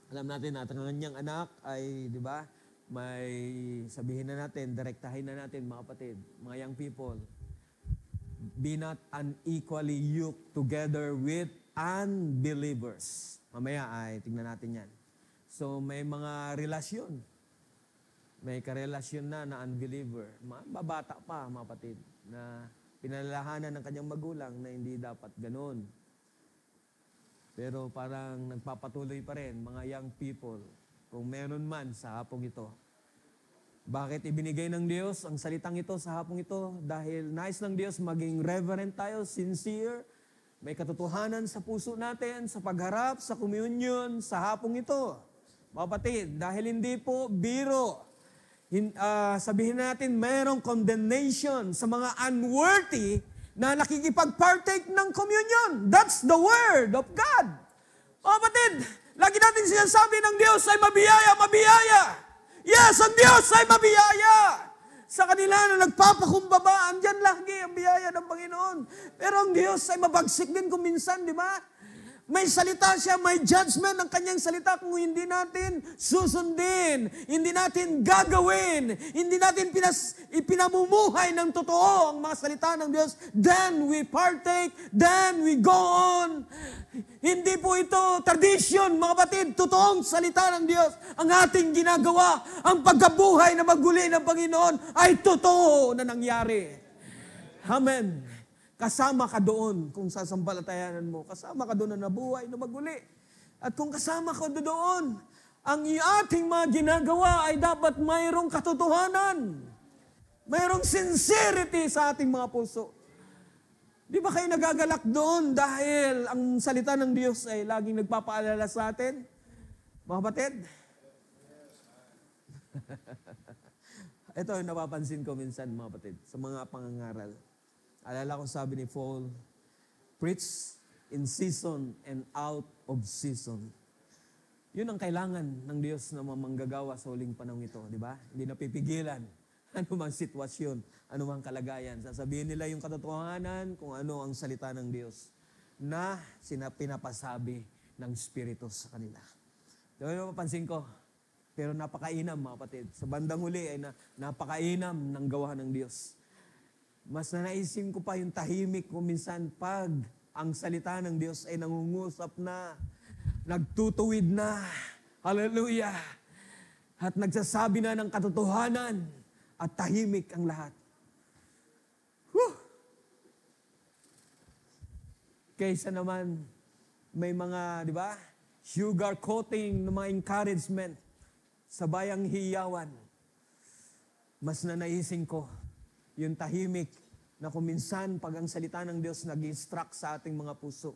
Alam natin na ang kanyang anak ay, di ba, may sabihin na natin, direktahin na natin, mga kapatid, mga young people, be not unequally yoked together with unbelievers. Mamaya ay tingnan natin yan. So may mga relasyon. May karelasyon na unbeliever. Babata pa, mga kapatid, na pinalalahanan ng kanyang magulang na hindi dapat ganun. Pero parang nagpapatuloy pa rin, mga young people, kung meron man sa hapong ito. Bakit ibinigay ng Diyos ang salitang ito sa hapong ito? Dahil nais ng Diyos maging reverent tayo, sincere, may katotohanan sa puso natin, sa pagharap, sa communion, sa hapong ito. Mga kapatid, dahil hindi po biro, sabihin natin mayroong condemnation sa mga unworthy na nakikipag-partake ng communion. That's the Word of God. Mga kapatid, lagi natin sinasabi ng Diyos ay mabiyaya, mabiyaya. Yes, ang Diyos ay mabiyaya. Sa kanila na nagpapakumbaba, andyan lagi ang biyaya ng Panginoon. Pero ang Diyos ay mabagsik din kung minsan, di ba? May salita siya, may judgment ng kanyang salita kung hindi natin susundin, hindi natin gagawin, hindi natin ipinamumuhay ng totoo ang mga salita ng Diyos, then we partake, then we go on. Hindi po ito tradisyon, mga kapatid, totoong salita ng Diyos. Ang ating ginagawa, ang pagkabuhay na maguli ng Panginoon ay totoo na nangyari. Amen. Kasama ka doon kung sasampalatayanan mo. Kasama ka doon na nabuhay, na maguli. At kung kasama ka doon, ang ating mga ginagawa ay dapat mayroong katotohanan. Mayroong sincerity sa ating mga puso. Di ba kayo nagagalak doon dahil ang salita ng Diyos ay laging nagpapaalala sa atin? Mga kapatid? Ito yung napapansin ko minsan, mga kapatid, sa mga pangangaral. Alala ko sabi ni Paul, preach in season and out of season. Yun ang kailangan ng Diyos na manggagawa sa huling panahon ito, di ba? Hindi napipigilan anumang sitwasyon, anumang kalagayan. Sasabihin nila yung katotohanan kung ano ang salita ng Diyos na pinapasabi ng Espiritu sa kanila. Diba mapapansin ko? Pero napakainam, mga kapatid. Sa bandang huli ay napakainam ng gawa ng Diyos. Mas nanaisin ko pa yung tahimik ko minsan pag ang salita ng Diyos ay nangungusap na, nagtutuwid na, hallelujah, at nagsasabi na ng katotohanan at tahimik ang lahat. Whew! Kaysa naman may mga, di ba, sugar coating ng mga encouragement sa bayang hiyawan. Mas nanaisin ko yung tahimik na kung minsan pag ang salita ng Diyos nag-instruct sa ating mga puso,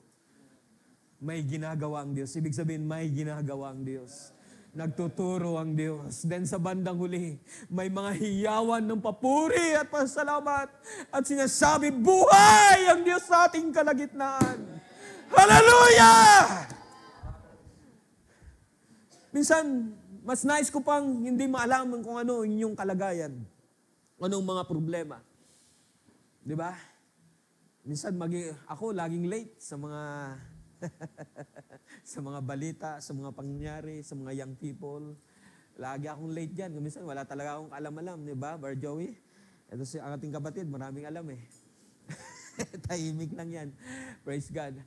may ginagawa ang Diyos. Ibig sabihin, may ginagawa ang Diyos. Nagtuturo ang Diyos. Then sa bandang huli, may mga hiyawan ng papuri at pasalamat at sinasabi, buhay ang Diyos sa ating kalagitnaan. Hallelujah! Minsan, mas nais ko pang hindi maalaman kung ano inyong kalagayan. Anong mga problema. Di ba? Minsan, ako laging late sa mga sa mga balita, sa mga pangyayari, sa mga young people. Lagi akong late dyan. Minsan, wala talaga akong alam-alam. Di ba, Bar Joey? Ito ang ating kapatid, maraming alam eh. Tahimik lang yan. Praise God.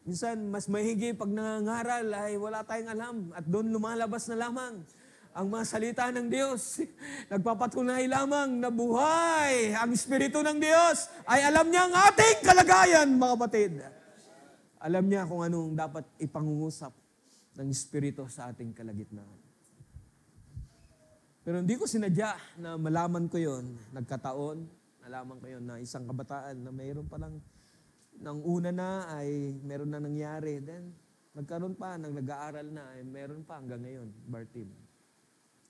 Minsan, mas mahigi pag nangangaral ay wala tayong alam at doon lumalabas na lamang ang mga salita ng Diyos. Nagpapatunay lamang na buhay ang Espiritu ng Diyos ay alam niya ang ating kalagayan, mga kapatid. Alam niya kung anong dapat ipangungusap ng Espiritu sa ating kalagitnaan. Pero hindi ko sinadya na malaman ko yon. Nagkataon, nalaman ko yon na isang kabataan na mayroon palang nang una na ay meron na nangyari. Then, nagkaroon pa, nag-aaral na, ay meron pa hanggang ngayon, Bartim.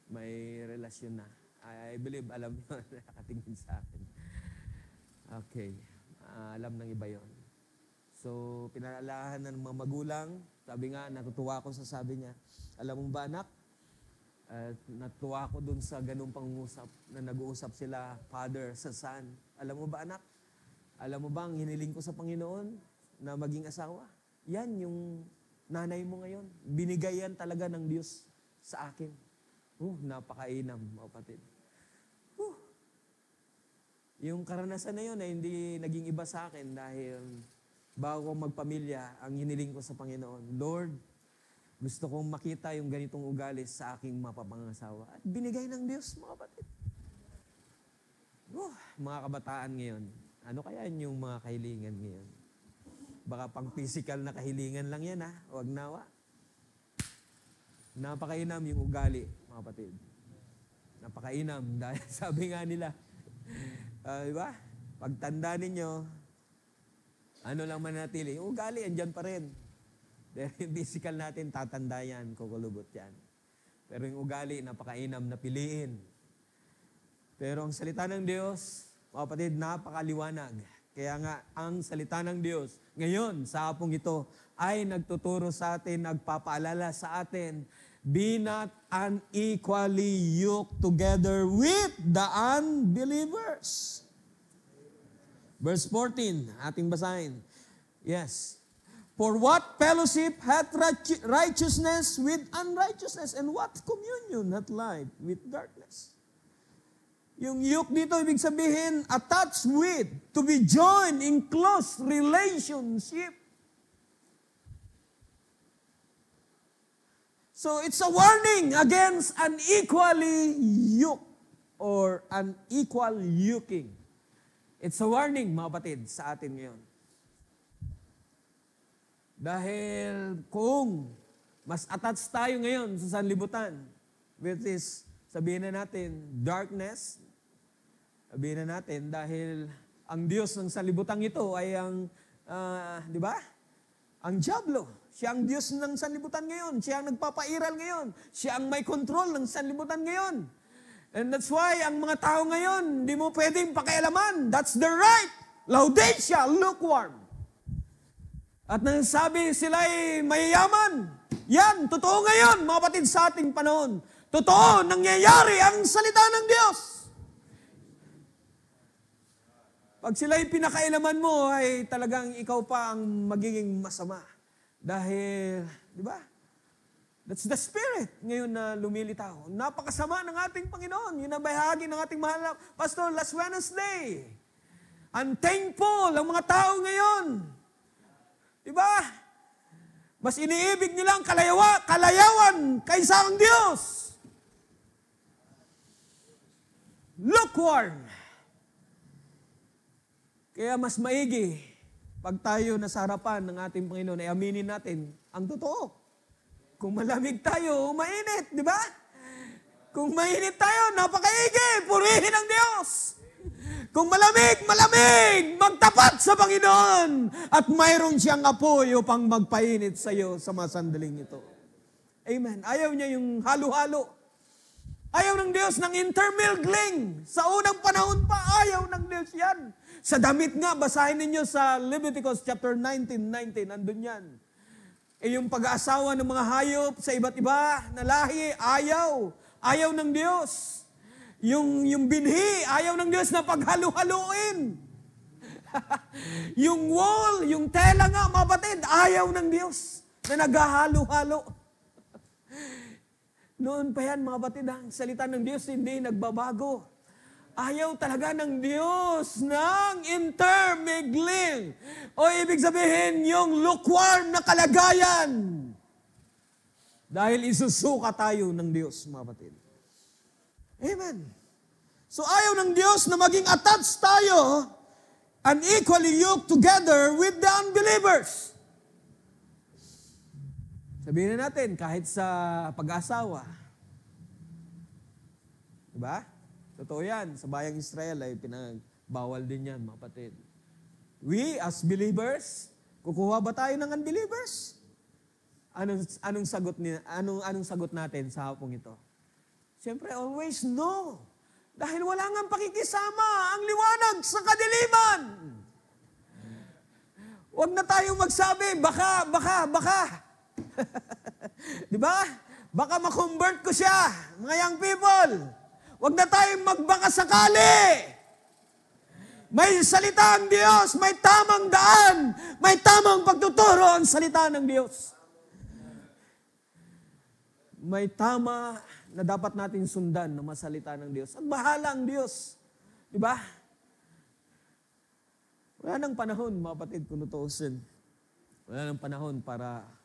May relasyon na. I believe, alam nyo, nakatingin sa akin. Okay. Alam ng iba yon. So, pinalalahan ng mga magulang. Sabi nga, natutuwa ko sa sabi niya, alam mo ba anak, natuwa ko dun sa ganung pangungusap na nag-uusap sila, father sa son. Alam mo ba anak, alam mo ba ang hiniling ko sa Panginoon na maging asawa? Yan yung nanay mo ngayon. Binigay yan talaga ng Diyos sa akin. Napakainam, mga kapatid. Yung karanasan na yun ay hindi naging iba sa akin dahil bago ko magpamilya, ang hiniling ko sa Panginoon, Lord, gusto kong makita yung ganitong ugali sa aking mapapangasawa. At binigay ng Diyos, mga kapatid. Mga kabataan ngayon, ano kaya yung mga kahilingan ngayon? Baka pang physical na kahilingan lang yan, ha? Huwag nawa. Napakainam yung ugali, mga kapatid. Napakainam. Dahil sabi nga nila, diba? Pagtanda ninyo, ano lang manatili? Yung ugali, andyan pa rin. Dahil yung physical natin, tatanda yan, kukulubot yan. Pero yung ugali, napakainam na piliin. Pero ang salita ng Diyos, mga kapatid, napakaliwanag. Kaya nga, ang salita ng Diyos, ngayon, sa hapong ito, ay nagtuturo sa atin, nagpapaalala sa atin, be not unequally yoked together with the unbelievers. Verse 14, ating basahin. Yes. For what fellowship hath righteousness with unrighteousness? And what communion hath light with darkness? Yung yoke dito, ibig sabihin, attached with, to be joined in close relationship. So it's a warning against unequally yoke or unequal yoking. It's a warning, mga kapatid, sa atin ngayon. Dahil kung mas attached tayo ngayon sa sanlibutan, which is, sabihin na natin, darkness, sabihin na natin, dahil ang Diyos ng sanlibutan ito ay ang, di ba? Ang diablo. Siya ang Diyos ng sanlibutan ngayon. Siya ang nagpapairal ngayon. Siya ang may control ng sanlibutan ngayon. And that's why, ang mga tao ngayon, hindi mo pwedeng pakialaman. That's the right. Laodicea, lukewarm. At nasabi sila'y mayayaman. Yan, totoo ngayon, mga kapatid, sa ating panahon. Totoo, nangyayari ang salita ng Diyos. Pag sila'y pinakailaman mo, ay talagang ikaw pa ang magiging masama. Dahil, di ba? That's the spirit ngayon na lumilitaw. Napakasama ng ating Panginoon. Yun ang bahagi ng ating mahal na Pastor last Wednesday. Unthankful ang mga tao ngayon. Di ba? Mas iniibig nila ang kalayawan kaysa ang Diyos. Lukewarm. Kaya mas maigi, pag tayo nasa harapan ng ating Panginoon, ay aminin natin ang totoo. Kung malamig tayo, mainit, di ba? Kung mainit tayo, napakaigi, purihin ang Diyos. Kung malamig, magtapat sa Panginoon. At mayroon siyang apoy upang magpainit sa iyo sa mga sandaling ito. Amen. Ayaw niya yung halo-halo. Ayaw ng Diyos ng intermingling. Sa unang panahon pa, ayaw ng Diyos yan. Sa damit nga, basahin ninyo sa Leviticus chapter 19, nandun yan. Yung pag-aasawa ng mga hayop sa iba't iba na lahi, ayaw. Ayaw ng Diyos. Yung binhi, ayaw ng Diyos na paghalu-haluin. Yung wool, yung tela nga, mga batid, ayaw ng Diyos na naghahalo-halo. Noon pa yan, mga batid, ang salita ng Diyos hindi nagbabago. Ayaw talaga ng Diyos ng intermingling. O ibig sabihin, yung lukewarm na kalagayan. Dahil isusuka tayo ng Diyos, mga batid. Amen. So ayaw ng Diyos na maging attached tayo and equally yoked together with the unbelievers. Sabihin natin, kahit sa pag-asawa. Diba? Totoo yan. Sa bayang Israel ay pinagbawal din yan, mga kapatid. We, as believers, kukuha ba tayo ng unbelievers? Anong sagot natin sa hapong ito? Siyempre, always no. Dahil wala nga pakikisama ang liwanag sa kadiliman. Huwag na tayong magsabi, baka. Di ba? Baka makonvert ko siya, mga young people. Huwag na tayong magbaka sakali. May salita ang Diyos, may tamang daan, may tamang pagtuturo ang salita ng Diyos. May tama na dapat natin sundan na masalita ng Diyos. At bahala ang Diyos. Di ba? Wala nang panahon, mga kapatid, kung tutuusin. Wala nang panahon para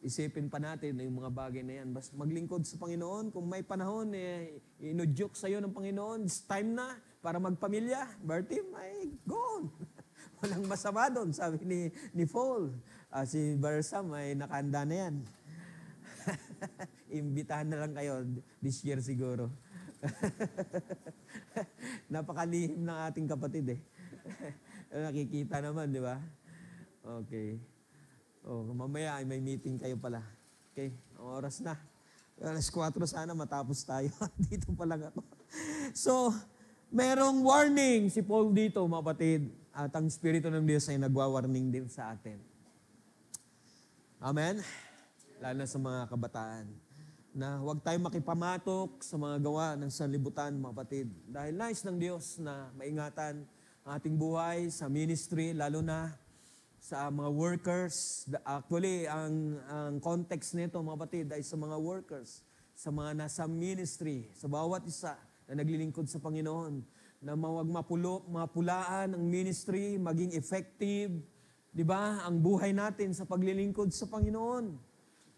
isipin pa natin na yung mga bagay na yan. Basta maglingkod sa Panginoon. Kung may panahon, inudyok sa'yo ng Panginoon, it's time na para magpamilya. Bertie, may go on. Walang masama doon, sabi ni Paul. Si Barsam ay nakahanda na yan. Imbitahan na lang kayo this year siguro. Napakalihim ng ating kapatid eh. Nakikita naman, di ba? Okay. Mamaya ay may meeting kayo pala. Okay, oras na. Alas 4 sana matapos tayo. Dito pa lang ako. So, merong warning si Paul dito, mga kapatid. At ang Espiritu ng Diyos ay nagwa-warning din sa atin. Amen? Lalo na sa mga kabataan. Na huwag tayong makipamatok sa mga gawa ng sanlibutan, mga kapatid. Dahil nais ng Diyos na maingatan ang ating buhay sa ministry, lalo na sa mga workers. Actually, ang context nito, mga kapatid, ay sa mga workers, sa mga nasa ministry, sa bawat isa na naglilingkod sa Panginoon, na mawag mapulaan ang ministry, maging effective, di ba, ang buhay natin sa paglilingkod sa Panginoon.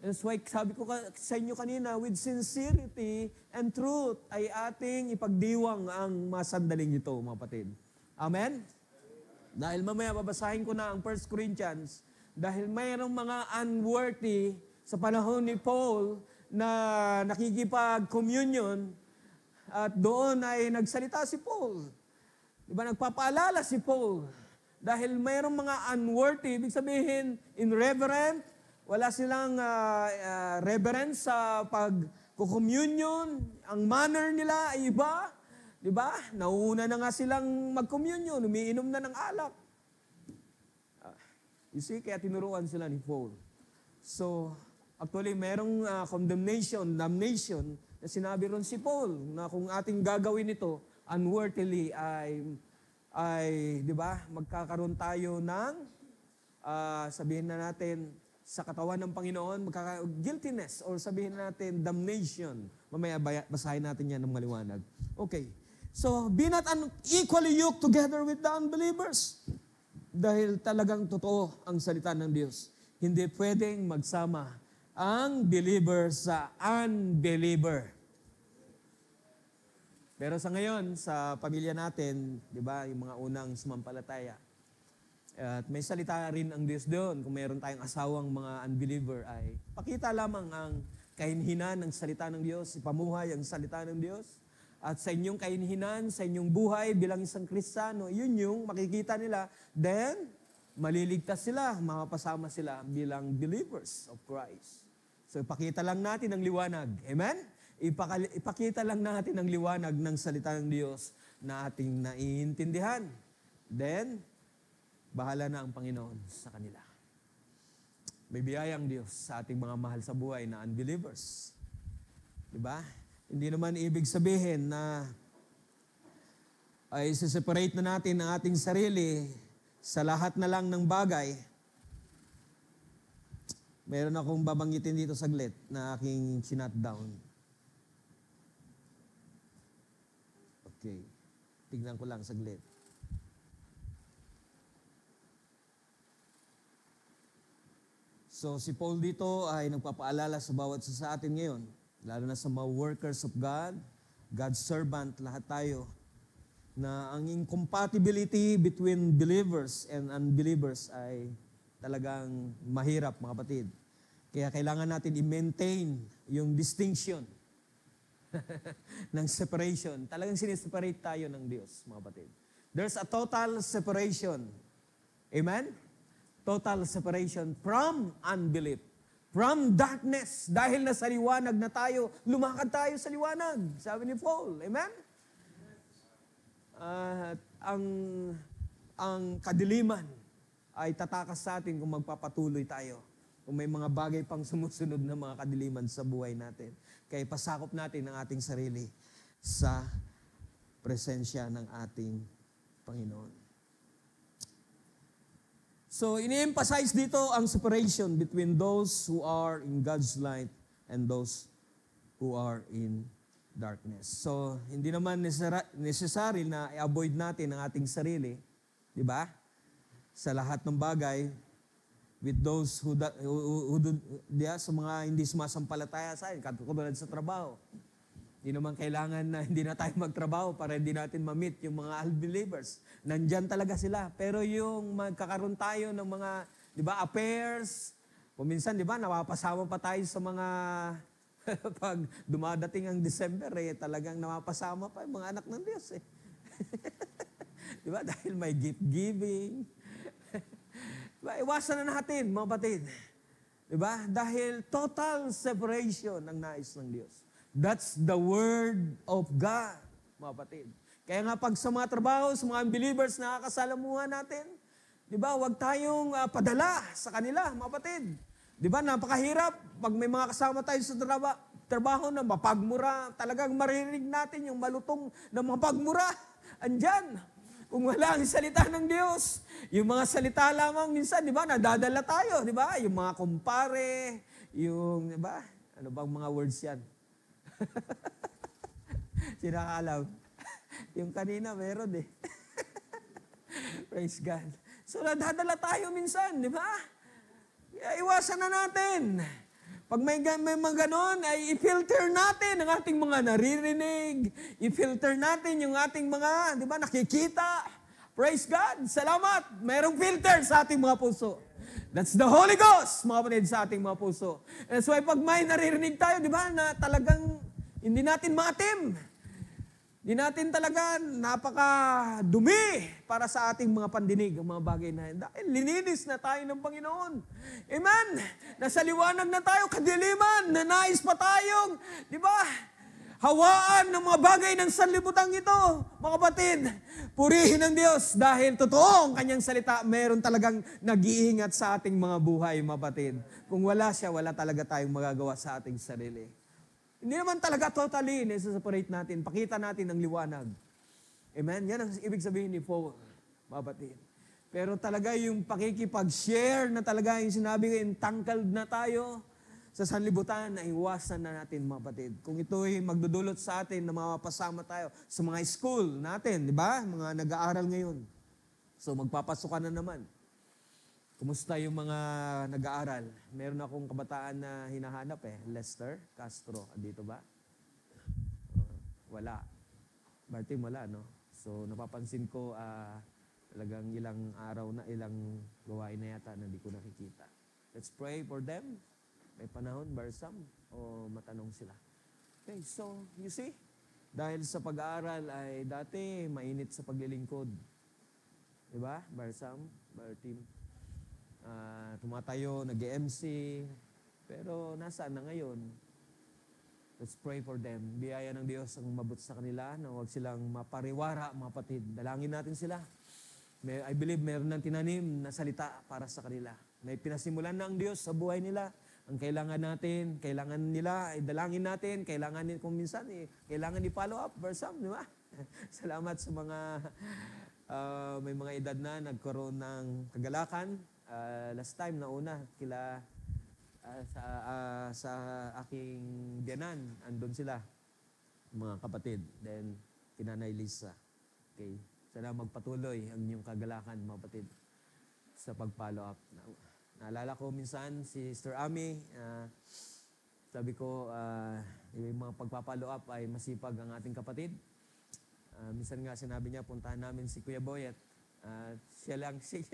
That's why sabi ko sa inyo kanina, with sincerity and truth ay ating ipagdiwang ang mga sandaling ito, mga kapatid. Amen? Dahil mamaya babasahin ko na ang 1 Corinthians, dahil mayroong mga unworthy sa panahon ni Paul na nakikipag-communion at doon ay nagsalita si Paul. Diba, nagpapaalala si Paul. Dahil mayroong mga unworthy, ibig sabihin, irreverent, wala silang reverence sa pag-communion, ang manner nila ay iba. Diba? Nauna na nga silang mag-communion, umiinom na ng alak. You see, kaya tinuruan sila ni Paul. So, actually, merong damnation na sinabi ron si Paul na kung ating gagawin ito, unworthily ay di ba, magkakaroon tayo ng, sabihin na natin, sa katawan ng Panginoon, guiltiness, or sabihin natin, damnation. Mamaya basahin natin yan ng maliwanag. Okay. So, be not unequally yoked together with the unbelievers. Dahil talagang totoo ang salita ng Diyos. Hindi pwedeng magsama ang believer sa unbeliever. Pero sa ngayon, sa pamilya natin, di ba, yung mga unang sumampalataya, at may salita rin ang Diyos doon. Kung mayroon tayong asawang mga unbeliever, ay pakita lamang ang kahinhinan ng salita ng Diyos, ipamuhay ang salita ng Diyos. At sa inyong kahinhinan, sa inyong buhay bilang isang Kristiyano, yun yung makikita nila. Then, maliligtas sila, makapasama sila bilang believers of Christ. So, ipakita lang natin ang liwanag. Amen? Ipakita lang natin ang liwanag ng salita ng Diyos na ating naiintindihan. then, bahala na ang Panginoon sa kanila. May biyayang Diyos sa ating mga mahal sa buhay na unbelievers. Diba? Hindi naman ibig sabihin na ay separate na natin ang ating sarili sa lahat na lang ng bagay. Meron akong babanggitin dito saglit na aking sinat down. Okay. Tignan ko lang saglit. So si Paul dito ay nagpapaalala sa bawat isa sa atin ngayon, lalo na sa mga workers of God, God's servant, lahat tayo, na ang incompatibility between believers and unbelievers ay talagang mahirap, mga kapatid. Kaya kailangan natin i-maintain yung distinction ng separation. Talagang sineseparate tayo ng Diyos, mga kapatid. There's a total separation. Amen? Total separation from unbelief. From darkness. Dahil nasa liwanag na tayo, lumakad tayo sa liwanag. Sabi ni Paul. Amen? Ang kadiliman ay tatakas sa atin kung magpapatuloy tayo. Kung may mga bagay pang sumusunod na mga kadiliman sa buhay natin. Kaya pasakop natin ang ating sarili sa presensya ng ating Panginoon. So, ini-emphasize dito ang separation between those who are in God's light and those who are in darkness. So, hindi naman necessary na i-avoid natin ang ating sarili, di ba? Sa lahat ng bagay, with those who sa mga hindi sumasampalataya sa atin, katulad sa trabaho. Hindi naman kailangan na hindi na tayo magtrabaho para hindi natin ma-meet yung mga unbelievers. Nandyan talaga sila. Pero yung magkakaroon tayo ng mga, di ba, affairs, kuminsan, di ba, napapasama pa tayo sa mga, pag dumadating ang December, talagang napapasama pa yung mga anak ng Diyos. Di ba, dahil may gift giving. Diba, iwasan na natin, mga batid. Di ba? Dahil total separation ang nais ng Diyos. That's the Word of God, mga batid. Kaya nga pag sa mga trabaho, sa mga unbelievers na kakasalamuhan natin, di ba, huwag tayong padala sa kanila, mga batid. Di ba, napakahirap pag may mga kasama tayo sa trabaho na mapagmura, talagang maririnig natin yung malutong na mapagmura. Andyan. Kung wala ang salita ng Diyos, yung mga salita lamang minsan, di ba, nadadala tayo, di ba? Yung mga kumpare, yung, di ba? Ano bang mga words yan? Sinakalaw. Yung kanina, meron eh. Praise God. So, nadadala tayo minsan, di ba? Iwasan na natin. Pag may mga ganon, ay i-filter natin ang ating mga naririnig. I-filter natin yung ating mga, di ba, nakikita. Praise God. Salamat. Mayroong filter sa ating mga puso. That's the Holy Ghost, mga kapatid, sa ating mga puso. That's why pag may naririnig tayo, di ba, na talagang hindi natin maatim. Hindi natin talaga napaka-dumi para sa ating mga pandinig, ang mga bagay na yun. Dahil lininis na tayo ng Panginoon. Amen? Nasa liwanag na tayo, kadiliman, na nais pa tayong, di ba, hawaan ng mga bagay ng sanlibutan ito. Mga kapatid, purihin ng Diyos dahil totoo ang kanyang salita, meron talagang nag-iingat sa ating mga buhay, mga kapatid. Kung wala siya, wala talaga tayong magagawa sa ating sarili. Hindi naman talaga totally separate natin. Pakita natin ang liwanag. Amen? Yan ang ibig sabihin ni Paul, mga kapatid. Pero talaga yung pakikipag-share na talaga yung sinabi ko, entangled na tayo sa sanlibutan, na iwasan na natin, mga kapatid. Kung ito'y magdudulot sa atin na mapapasama tayo sa mga school natin, di ba? Mga nag-aaral ngayon. So magpapasukan na naman. Kumusta yung mga nag-aaral? Meron akong kabataan na hinahanap Lester Castro. Dito ba? Wala. Martin, wala, no? So, napapansin ko, talagang ilang araw na, ilang gawain na yata na di ko nakikita. Let's pray for them. May panahon, Barsam, o matanong sila. Okay, so, you see? Dahil sa pag-aaral ay dati mainit sa paglilingkod. Diba? Barsam, Bartim. Tumatayo, nag-MC, pero nasaan na ngayon? Let's pray for them. Biyaya ng Diyos ang mabot sa kanila na huwag silang mapariwara, mga kapatid. Dalangin natin sila. I believe meron ng tinanim na salita para sa kanila. May pinasimulan na ang Diyos sa buhay nila. Ang kailangan natin, kailangan nila, ay dalangin natin, kailangan kung minsan, kailangan i-follow up, verse some, di ba? Salamat sa mga, may mga edad na nagkaroon ng kagalakan. Last time, nauna, sa aking biyanan, andun sila, mga kapatid. Then, kinanay Lisa. Okay. Sana magpatuloy ang inyong kagalakan, mga kapatid, sa pag-follow up. Naalala ko minsan si Sister Ami, sabi ko, yung mga pagpapalo up ay masipag ang ating kapatid. Minsan nga sinabi niya, puntahan namin si Kuya Boy at siya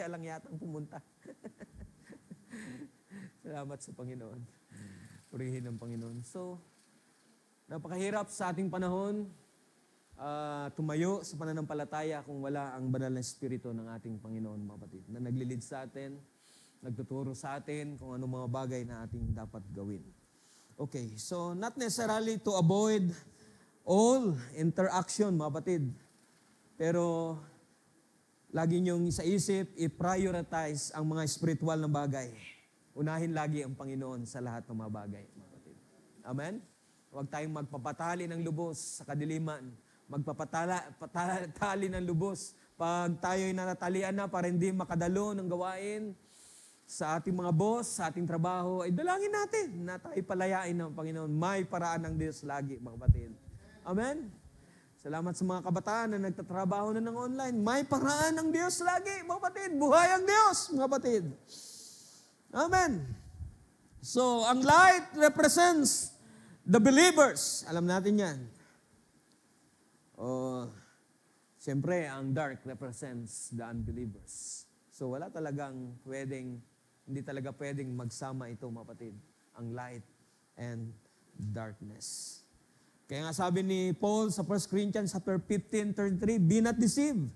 lang yatang pumunta. Salamat sa Panginoon. Purihin ng Panginoon. So, napakahirap sa ating panahon tumayo sa pananampalataya kung wala ang banal na Espiritu ng ating Panginoon, mga kapatid, na naglilid sa atin, nagtuturo sa atin kung ano mga bagay na ating dapat gawin. Okay, so not necessarily to avoid all interaction, mga kapatid. Pero lagi niyong isaisip, i-prioritize ang mga spiritual na bagay. Unahin lagi ang Panginoon sa lahat ng mga bagay, mga kapatid. Amen? Huwag tayong magpapatali ng lubos sa kadiliman. Magpapatali ng lubos pag tayo'y natalian na para hindi makadalo ng gawain sa ating mga boss, sa ating trabaho, ay dalangin natin na tayo palayain ng Panginoon. May paraan ng Diyos lagi, mga kapatid. Amen? Salamat sa mga kabataan na nagtatrabaho na ng online. May paraan ng Diyos lagi, mga kapatid. Buhay ang Diyos, mga kapatid. Amen. So, ang light represents the believers. Alam natin yan. Siyempre, ang dark represents the unbelievers. So, hindi talaga pwedeng magsama ito, mga kapatid, ang light and darkness. Kaya nga sabi ni Paul sa 1 Corinthians chapter 15:33, be not deceived.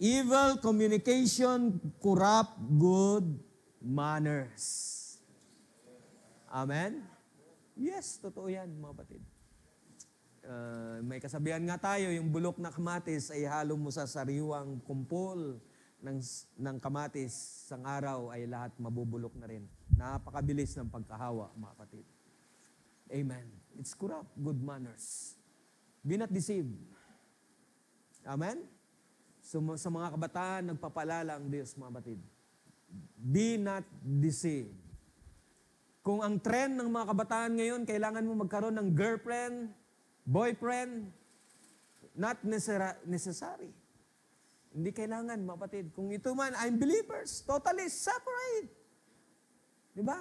Evil communication corrupt good manners. Amen? Yes, totoo yan, mga kapatid. May kasabihan nga tayo, yung bulok na kamatis ay halo mo sa sariwang kumpol ng kamatis, sang araw ay lahat mabubulok na rin. Napakabilis ng pagkahawa, mga kapatid. Amen. It's corrupt, good manners. Be not deceived. Amen? So sa mga kabataan, nagpapalala ang Diyos, mga kapatid. Be not deceived. Kung ang trend ng mga kabataan ngayon, kailangan mo magkaroon ng girlfriend, boyfriend, not necessary. Hindi kailangan, mga kapatid. Kung ito man, I'm believers, totally separate. Diba?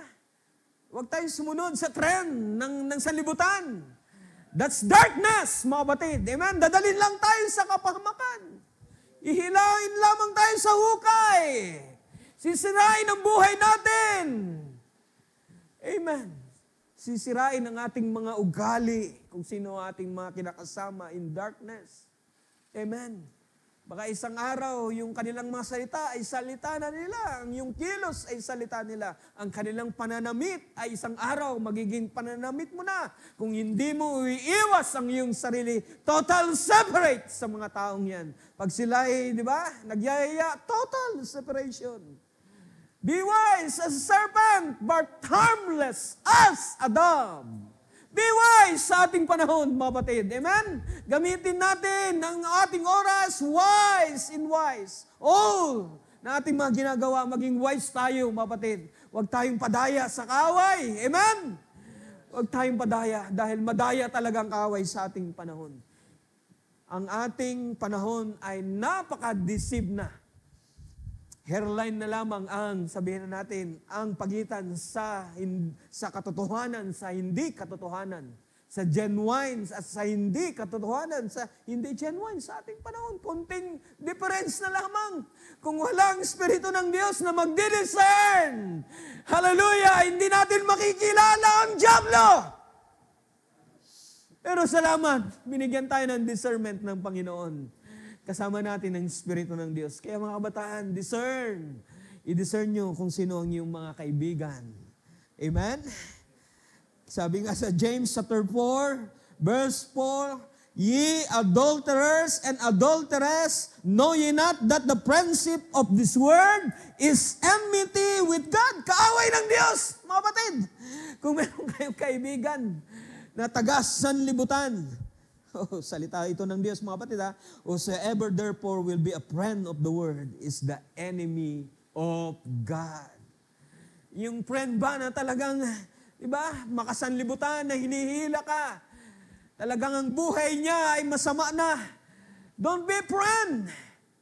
Huwag tayong sumunod sa trend ng sanlibutan. That's darkness, mga kapatid. Amen? Dadalhin lang tayo sa kapahamakan. Ihilahin lamang tayo sa hukay. Sisirain ang buhay natin. Amen. Sisirain ang ating mga ugali kung sino ating mga kinakasama in darkness. Amen. Baka isang araw, yung kanilang mga salita ay salita na nila. Yung kilos ay salita nila. Ang kanilang pananamit ay isang araw, magiging pananamit mo na. Kung hindi mo iiwas ang iyong sarili, total separate sa mga taong yan. Pag sila ay, di ba, nagyayaya, total separation. Be wise as a serpent, but harmless as a dove. Be wise sa ating panahon, mga kapatid. Amen? Gamitin natin ang ating oras wise in wise. All na ating mga ginagawa, maging wise tayo, mga kapatid. Huwag tayong padaya sa kaaway. Amen? Huwag tayong padaya dahil madaya talagang kaaway sa ating panahon. Ang ating panahon ay napaka-deceive na. Hairline na lamang ang, sabihin na natin, ang pagitan sa katotohanan, sa hindi katotohanan, sa genuine at sa hindi katotohanan, sa hindi genuine sa ating panahon. Konting difference na lamang. Kung walang Espiritu ng Diyos na magdi-discern, hallelujah, hindi natin makikilala ang dyablo. Pero salamat, binigyan tayo ng discernment ng Panginoon. Kasama natin ang Espiritu ng Diyos. Kaya mga kabataan, discern. I-discern nyo kung sino ang iyong mga kaibigan. Amen? Sabi nga sa James chapter 4, verse 4, Ye adulterers and adulteress, know ye not that the friendship of this world is enmity with God? Kaaway ng Diyos, mga kapatid. Kung meron kayong kaibigan na taga-sanlibutan, salita ito ng Diyos, mga kapatid, ha? Whosoever therefore will be a friend of the world is the enemy of God. Yung friend ba na talagang, diba, makasanlibutan na hinihila ka, talagang ang buhay niya ay masama na. Don't be friend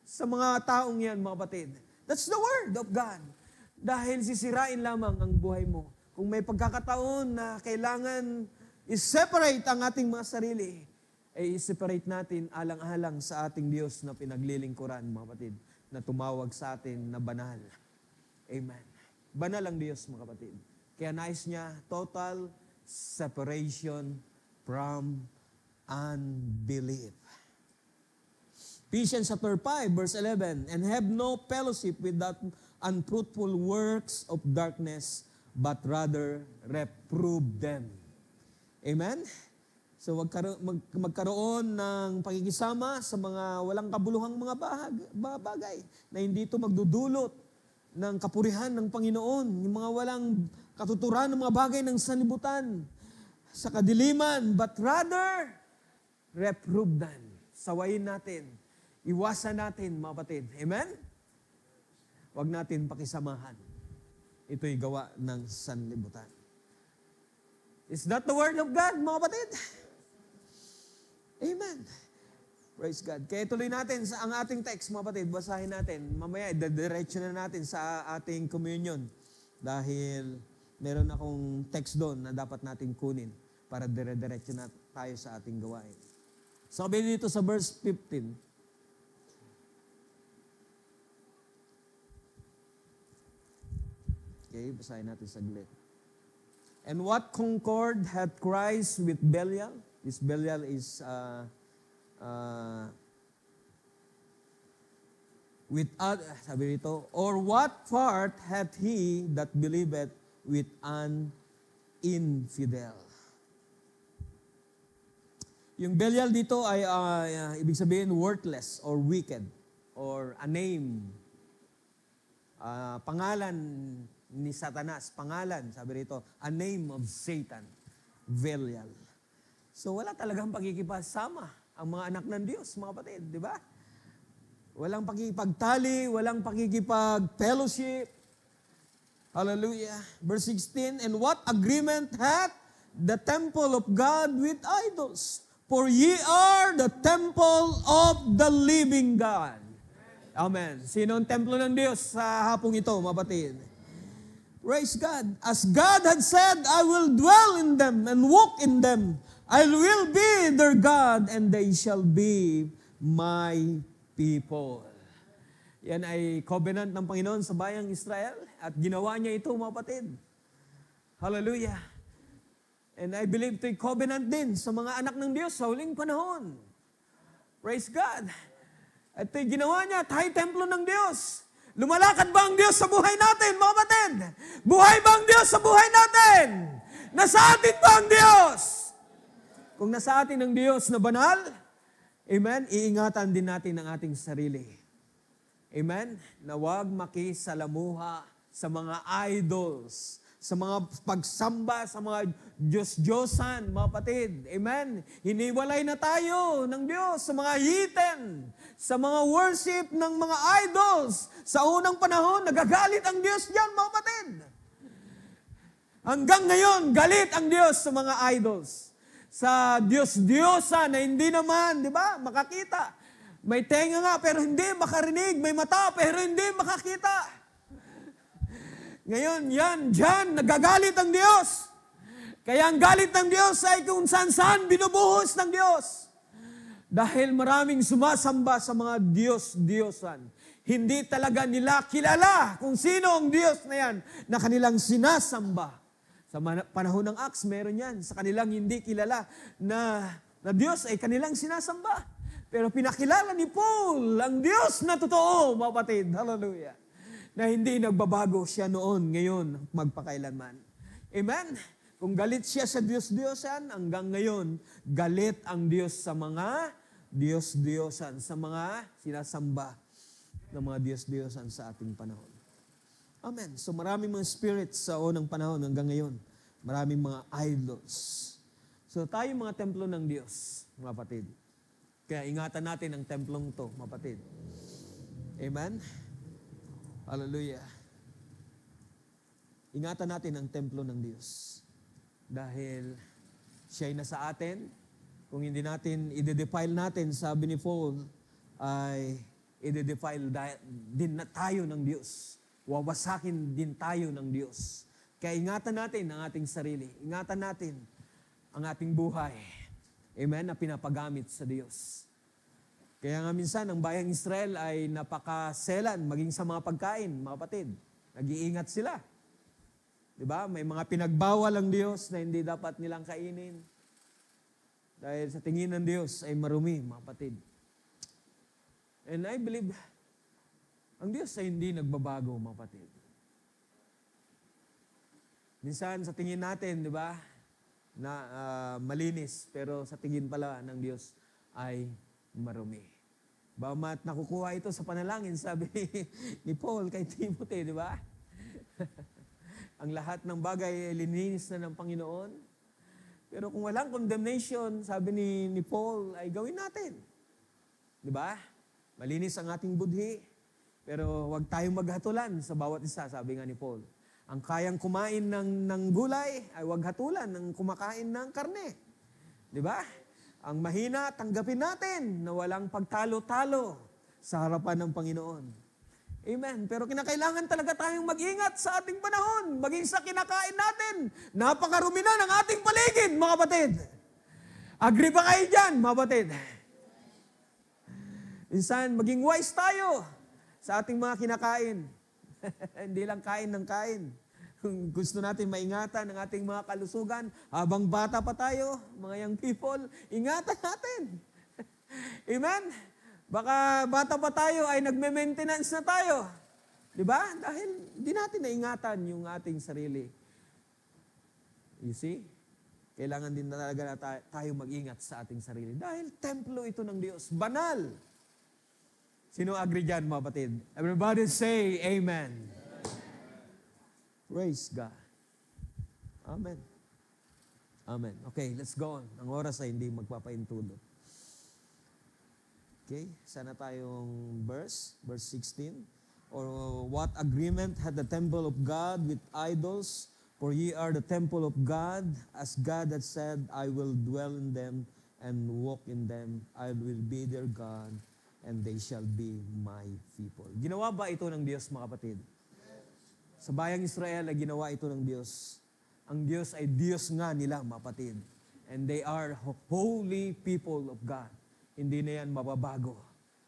sa mga taong yan, mga kapatid. That's the word of God. Dahil sisirain lamang ang buhay mo. Kung may pagkakataon na kailangan i-separate ang ating mga sarili, ay i-separate natin alang-alang sa ating Diyos na pinaglilingkuran, mga kapatid, na tumawag sa atin na banal. Amen. Banal ang Diyos, mga kapatid. Kaya nais niya total separation from unbelief. Ephesians chapter 5, verse 11, and have no fellowship with that unfruitful works of darkness, but rather reprove them. Amen? So magkaroon ng pakikisama sa mga walang kabuluhang mga bagay na hindi ito magdudulot ng kapurihan ng Panginoon, yung mga walang katuturan ng mga bagay ng sanlibutan, sa kadiliman, but rather, reprove them. Sawayin natin. Iwasan natin, mga kapatid. Amen? Huwag natin pakisamahan. Ito'y gawa ng sanlibutan. Is that the word of God, mga kapatid? Amen. Praise God. Kaya tuloy natin ang ating text, mga kapatid. Basahin natin. Mamaya, diretso na natin sa ating communion. Dahil meron akong text doon na dapat natin kunin para dire-diretso na tayo sa ating gawain. Sabi dito sa verse 15, okay, basahin natin saglit. And what concord hath Christ with Belial? This Belial is sabi dito, or what part hath he that believeth with an infidel? Yung Belial dito ay ibig sabihin worthless or wicked or a name. Pangalan ni Satanas, pangalan, sabi rito, a name of Satan, Belial. So wala talagang pagkikipasama ang mga anak ng Diyos, mga kapatid, di ba? Walang pakikipagtali, walang pakikipag-fellowship. Hallelujah. Verse 16, and what agreement hath the temple of God with idols? For ye are the temple of the living God. Amen. Sino ang templo ng Diyos sa hapong ito, mga kapatid? Praise God. As God had said, I will dwell in them and walk in them. I will be their God and they shall be my people. Yan ay covenant ng Panginoon sa bayang Israel at ginawa niya ito, mga kapatid. Hallelujah. And I believe ito'y covenant din sa mga anak ng Diyos sa huling panahon. Praise God. At ito'y ginawa niya, tayo templo ng Diyos. Lumalakad ba ang Diyos sa buhay natin, mga kapatid? Buhay ba ang Diyos sa buhay natin? Nasa atin ba ang Diyos? Kung nasa atin ang Diyos na banal, amen, iingatan din natin ang ating sarili. Amen? Na huwag makisalamuha sa mga idols, sa mga pagsamba, sa mga Diyos-Diyosan, mga kapatid. Amen? Hiniwalay na tayo ng Diyos sa mga hiten, sa mga worship ng mga idols. Sa unang panahon, nagagalit ang Diyos diyan, mga kapatid. Hanggang ngayon, galit ang Diyos sa mga idols. Sa Diyos-Diyosan na hindi naman, di ba, makakita. May tenga nga, pero hindi makarinig. May mata, pero hindi makakita. Ngayon, dyan, nagagalit ang Diyos. Kaya ang galit ng Diyos ay kung saan-saan binubuhos ng Diyos. Dahil maraming sumasamba sa mga Diyos-Diyosan. Hindi talaga nila kilala kung sino ang Diyos na yan na kanilang sinasamba. Sa panahon ng Acts, meron yan. Sa kanilang hindi kilala na Diyos ay kanilang sinasamba. Pero pinakilala ni Paul ang Diyos na totoo, mga kapatid. Hallelujah. Na hindi nagbabago siya noon, ngayon, magpakailanman. Amen? Kung galit siya sa Diyos-Diyosan, hanggang ngayon, galit ang Diyos sa mga Diyos-Diyosan, sa mga sinasamba ng mga Diyos-Diyosan sa ating panahon. Amen. So maraming mga spirits sa unang panahon hanggang ngayon. Maraming mga idols. So tayo mga templo ng Diyos, mga kapatid. Kaya ingatan natin ang templong to, mga kapatid. Amen? Hallelujah. Ingatan natin ang templo ng Diyos. Dahil siya'y nasa atin. Kung hindi natin, i-defile natin, sabi ni Paul, ay i-defile din na tayo ng Diyos. Wawasakin din tayo ng Diyos. Kaya ingatan natin ang ating sarili. Ingatan natin ang ating buhay. Amen? Na pinapagamit sa Diyos. Kaya nga minsan, ang bayang Israel ay napakaselan, maging sa mga pagkain, mga kapatid. Nag-iingat sila. Diba? May mga pinagbawal ang Diyos na hindi dapat nilang kainin. Dahil sa tingin ng Diyos ay marumi, mga kapatid. And I believe, ang Diyos ay hindi nagbabago, mga kapatid. Minsan sa tingin natin, di ba, na malinis, pero sa tingin pala ng Diyos ay marumi. Bama't nakukuha ito sa panalangin, sabi ni Paul kay Timothy, di ba? Ang lahat ng bagay ay lininis na ng Panginoon. Pero kung walang condemnation, sabi ni Paul, ay gawin natin. Di ba? Malinis ang ating budhi. Pero huwag tayong maghatulan sa bawat isa, sabi nga ni Paul. Ang kayang kumain ng gulay, ay huwag hatulan ng kumakain ng karne. Di ba? Ang mahina, tanggapin natin na walang pagtalo-talo sa harapan ng Panginoon. Amen. Pero kinakailangan talaga tayong mag-ingat sa ating panahon, maging sa kinakain natin. Napakarumi na ng ating paligid, mga kapatid. Agree ba kayo dyan, mga kapatid? Minsan, maging wise tayo sa ating mga kinakain. Hindi lang kain ng kain. Kung gusto natin maingatan ang ating mga kalusugan, habang bata pa tayo, mga young people, ingatan natin. Amen? Baka bata pa tayo ay nagme-maintenance na tayo. Di ba? Dahil di natin naingatan yung ating sarili. You see? Kailangan din talaga na tayo mag-ingat sa ating sarili. Dahil templo ito ng Diyos. Banal. Sino agree dyan, mga kapatid? Everybody say amen. Praise God. Amen. Amen. Okay, let's go on. Ang oras ay hindi magpapaintulot. Okay, sana tayong verse 16. Or what agreement had the temple of God with idols? For ye are the temple of God, as God had said, I will dwell in them and walk in them. I will be their God, and they shall be my people. Ginawa ba ito ng Diyos, mga kapatid? Sa bayang Israel ay ginawa ito ng Diyos. Ang Diyos ay Diyos nga nila, mga kapatid. And they are holy people of God. Hindi na yan mababago.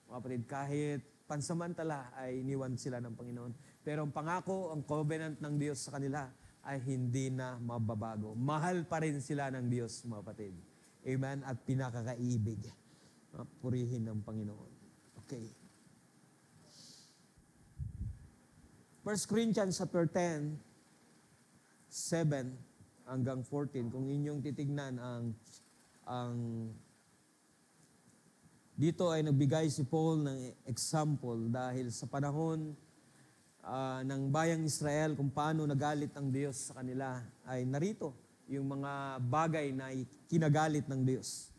Mga kapatid, kahit pansamantala ay iniwan sila ng Panginoon. Pero ang pangako, ang covenant ng Diyos sa kanila ay hindi na mababago. Mahal pa rin sila ng Diyos, mga kapatid. Amen? At pinakakaibig. Purihin ng Panginoon. Okay. 1 Corinthians chapter 10, 7 hanggang 14. Kung inyong titignan ang dito ay nagbigay si Paul ng example dahil sa panahon ng bayang Israel kung paano nagalit ang Diyos sa kanila ay narito yung mga bagay na kinagalit ng Diyos,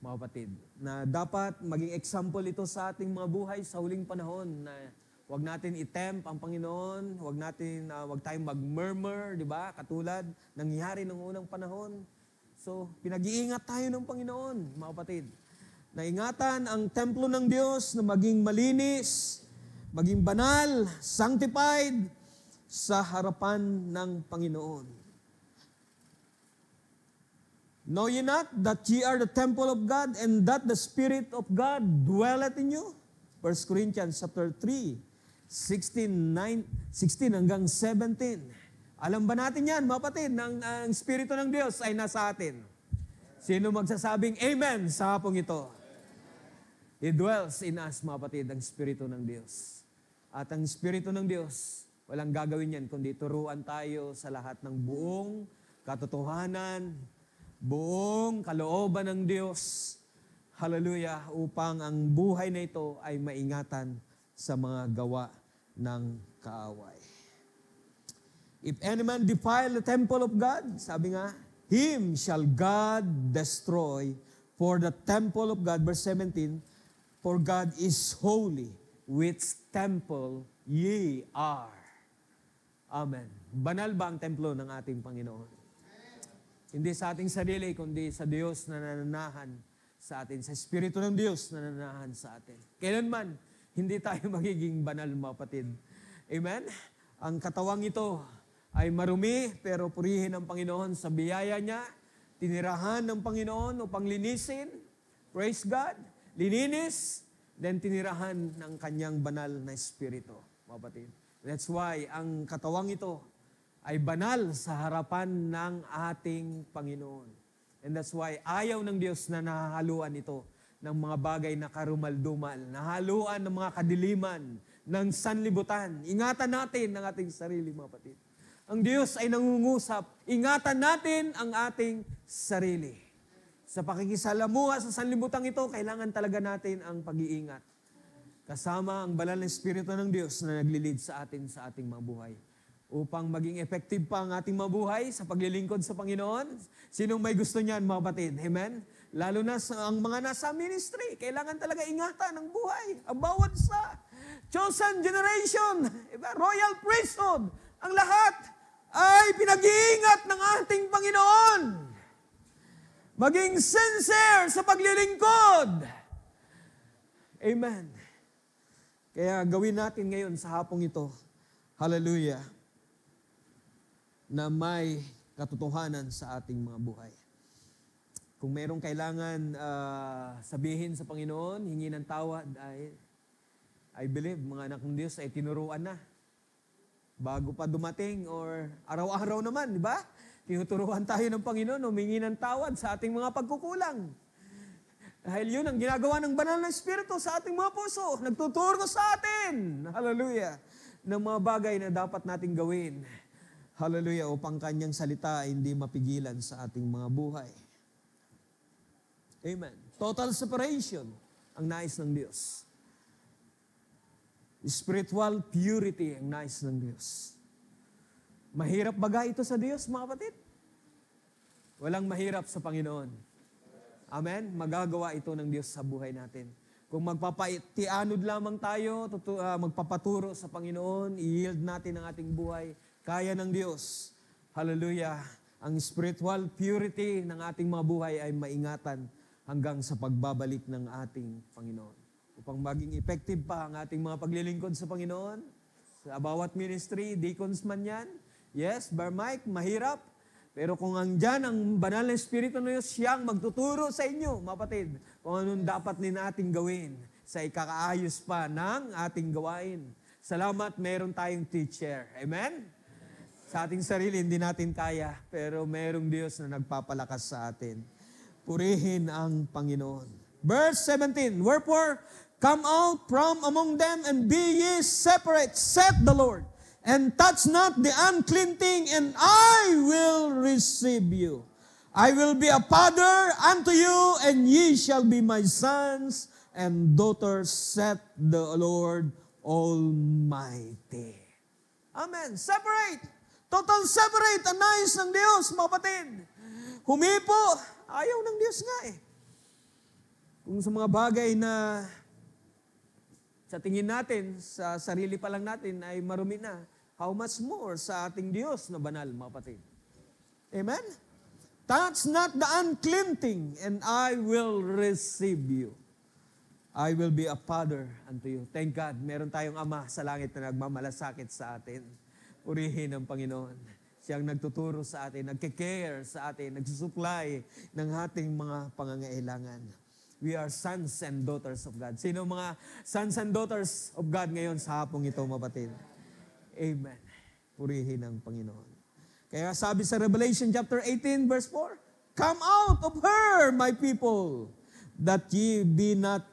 mga kapatid. Na dapat maging example ito sa ating mga buhay sa huling panahon na huwag natin i-tempt ang Panginoon, huwag tayong mag-murmur, di ba? Katulad nangyari ng unang panahon. So, pinag-iingat tayo ng Panginoon, mga kapatid. Naingatan ang templo ng Diyos na maging malinis, maging banal, sanctified sa harapan ng Panginoon. Know ye not that ye are the temple of God and that the Spirit of God dwelleth in you? 1 Corinthians chapter 3, 16 hanggang 17. Alam ba natin yan, mga kapatid, ang Espiritu ng Diyos ay nasa atin? Sino magsasabing amen sa hapong ito? He dwells in us, mga kapatid, ang Espiritu ng Diyos. At ang Espiritu ng Diyos, walang gagawin yan, kundi turuan tayo sa lahat ng buong katotohanan, buong kalooban ng Diyos, hallelujah, upang ang buhay na ito ay maingatan sa mga gawa ng kaaway. If any man defile the temple of God, sabi nga, him shall God destroy, for the temple of God, verse 17, for God is holy, which temple ye are. Amen. Banal ba ang templo ng ating Panginoon? Hindi sa ating sarili, kundi sa Diyos na nananahan sa atin, sa Espiritu ng Diyos na nananahan sa atin. Kailanman, hindi tayo magiging banal, mga kapatid. Amen? Ang katawang ito ay marumi, pero purihin ng Panginoon sa biyaya niya, tinirahan ng Panginoon upang linisin. Praise God. Lininis, then tinirahan ng kanyang banal na Espiritu, mga kapatid. That's why ang katawang ito ay banal sa harapan ng ating Panginoon. And that's why ayaw ng Diyos na nahahaluan ito ng mga bagay na karumal-dumal, nahaluan ng mga kadiliman, ng sanlibutan. Ingatan natin ang ating sarili, mga kapatid. Ang Diyos ay nangungusap, ingatan natin ang ating sarili. Sa pakikisalamuha sa sanlibutan ito, kailangan talaga natin ang pag-iingat. Kasama ang banal na Espiritu ng Diyos na naglilid sa ating mga buhay. Upang maging effective pa ang ating mabuhay sa paglilingkod sa Panginoon. Sinong may gusto niyan, mga kapatid? Amen? Lalo na ang mga nasa ministry, kailangan talaga ingatan ang buhay. Ang bawat sa chosen generation, royal priesthood, ang lahat ay pinag-iingat ng ating Panginoon. Maging sincere sa paglilingkod. Amen. Kaya gawin natin ngayon sa hapong ito, hallelujah, na may katotohanan sa ating mga buhay. Kung mayroong kailangan sabihin sa Panginoon, hingi ng tawad, I believe, mga anak ng Diyos ay tinuruan na. Bago pa dumating or araw-araw naman, di ba? Tinuturuan tayo ng Panginoon, humingi ng tawad sa ating mga pagkukulang. Dahil yun ang ginagawa ng banal na Espiritu sa ating mga puso. Nagtuturo sa atin, hallelujah, ng mga bagay na dapat nating gawin. Hallelujah, upang kanyang salita ay hindi mapigilan sa ating mga buhay. Amen. Total separation ang nais ng Diyos. Spiritual purity ang nais ng Diyos. Mahirap baga ito sa Diyos, mga kapatid? Walang mahirap sa Panginoon. Amen? Magagawa ito ng Diyos sa buhay natin. Kung magpapaitianod lamang tayo, magpapaturo sa Panginoon, i-yield natin ang ating buhay, kaya ng Diyos. Hallelujah. Ang spiritual purity ng ating mga buhay ay maingatan hanggang sa pagbabalik ng ating Panginoon. Upang maging effective pa ang ating mga paglilingkod sa Panginoon, sa bawat ministry, deacons man yan, yes, Bar Mike, mahirap. Pero kung andyan ang banal na Espiritu ng Diyos, siyang magtuturo sa inyo, mapatid, kung anong dapat din natin gawin sa ikakaayos pa ng ating gawain. Salamat, meron tayong teacher. Amen? Sa ating sarili, hindi natin kaya, pero merong Diyos na nagpapalakas sa atin. Purihin ang Panginoon. Verse 17, wherefore, come out from among them and be ye separate, saith the Lord, and touch not the unclean thing, and I will receive you. I will be a father unto you, and ye shall be my sons and daughters, saith the Lord Almighty. Amen. Separate. Total separate ang nais ng Diyos, mga kapatid. Humipo. Ayaw ng Diyos nga eh. Kung sa mga bagay na sa tingin natin, sa sarili pa lang natin ay marumi na, how much more sa ating Diyos na banal, mga kapatid. Amen? Touch not the unclean thing, and I will receive you. I will be a father unto you. Thank God, meron tayong Ama sa langit na nagmamalasakit sa atin. Purihin ang Panginoon. Siyang nagtuturo sa atin, nagke-care sa atin, nagsusupply ng ating mga pangangailangan. We are sons and daughters of God. Sino mga sons and daughters of God ngayon sa hapong ito, mapatid? Amen. Purihin ang Panginoon. Kaya sabi sa Revelation chapter 18 verse 4, come out of her, my people, that ye be not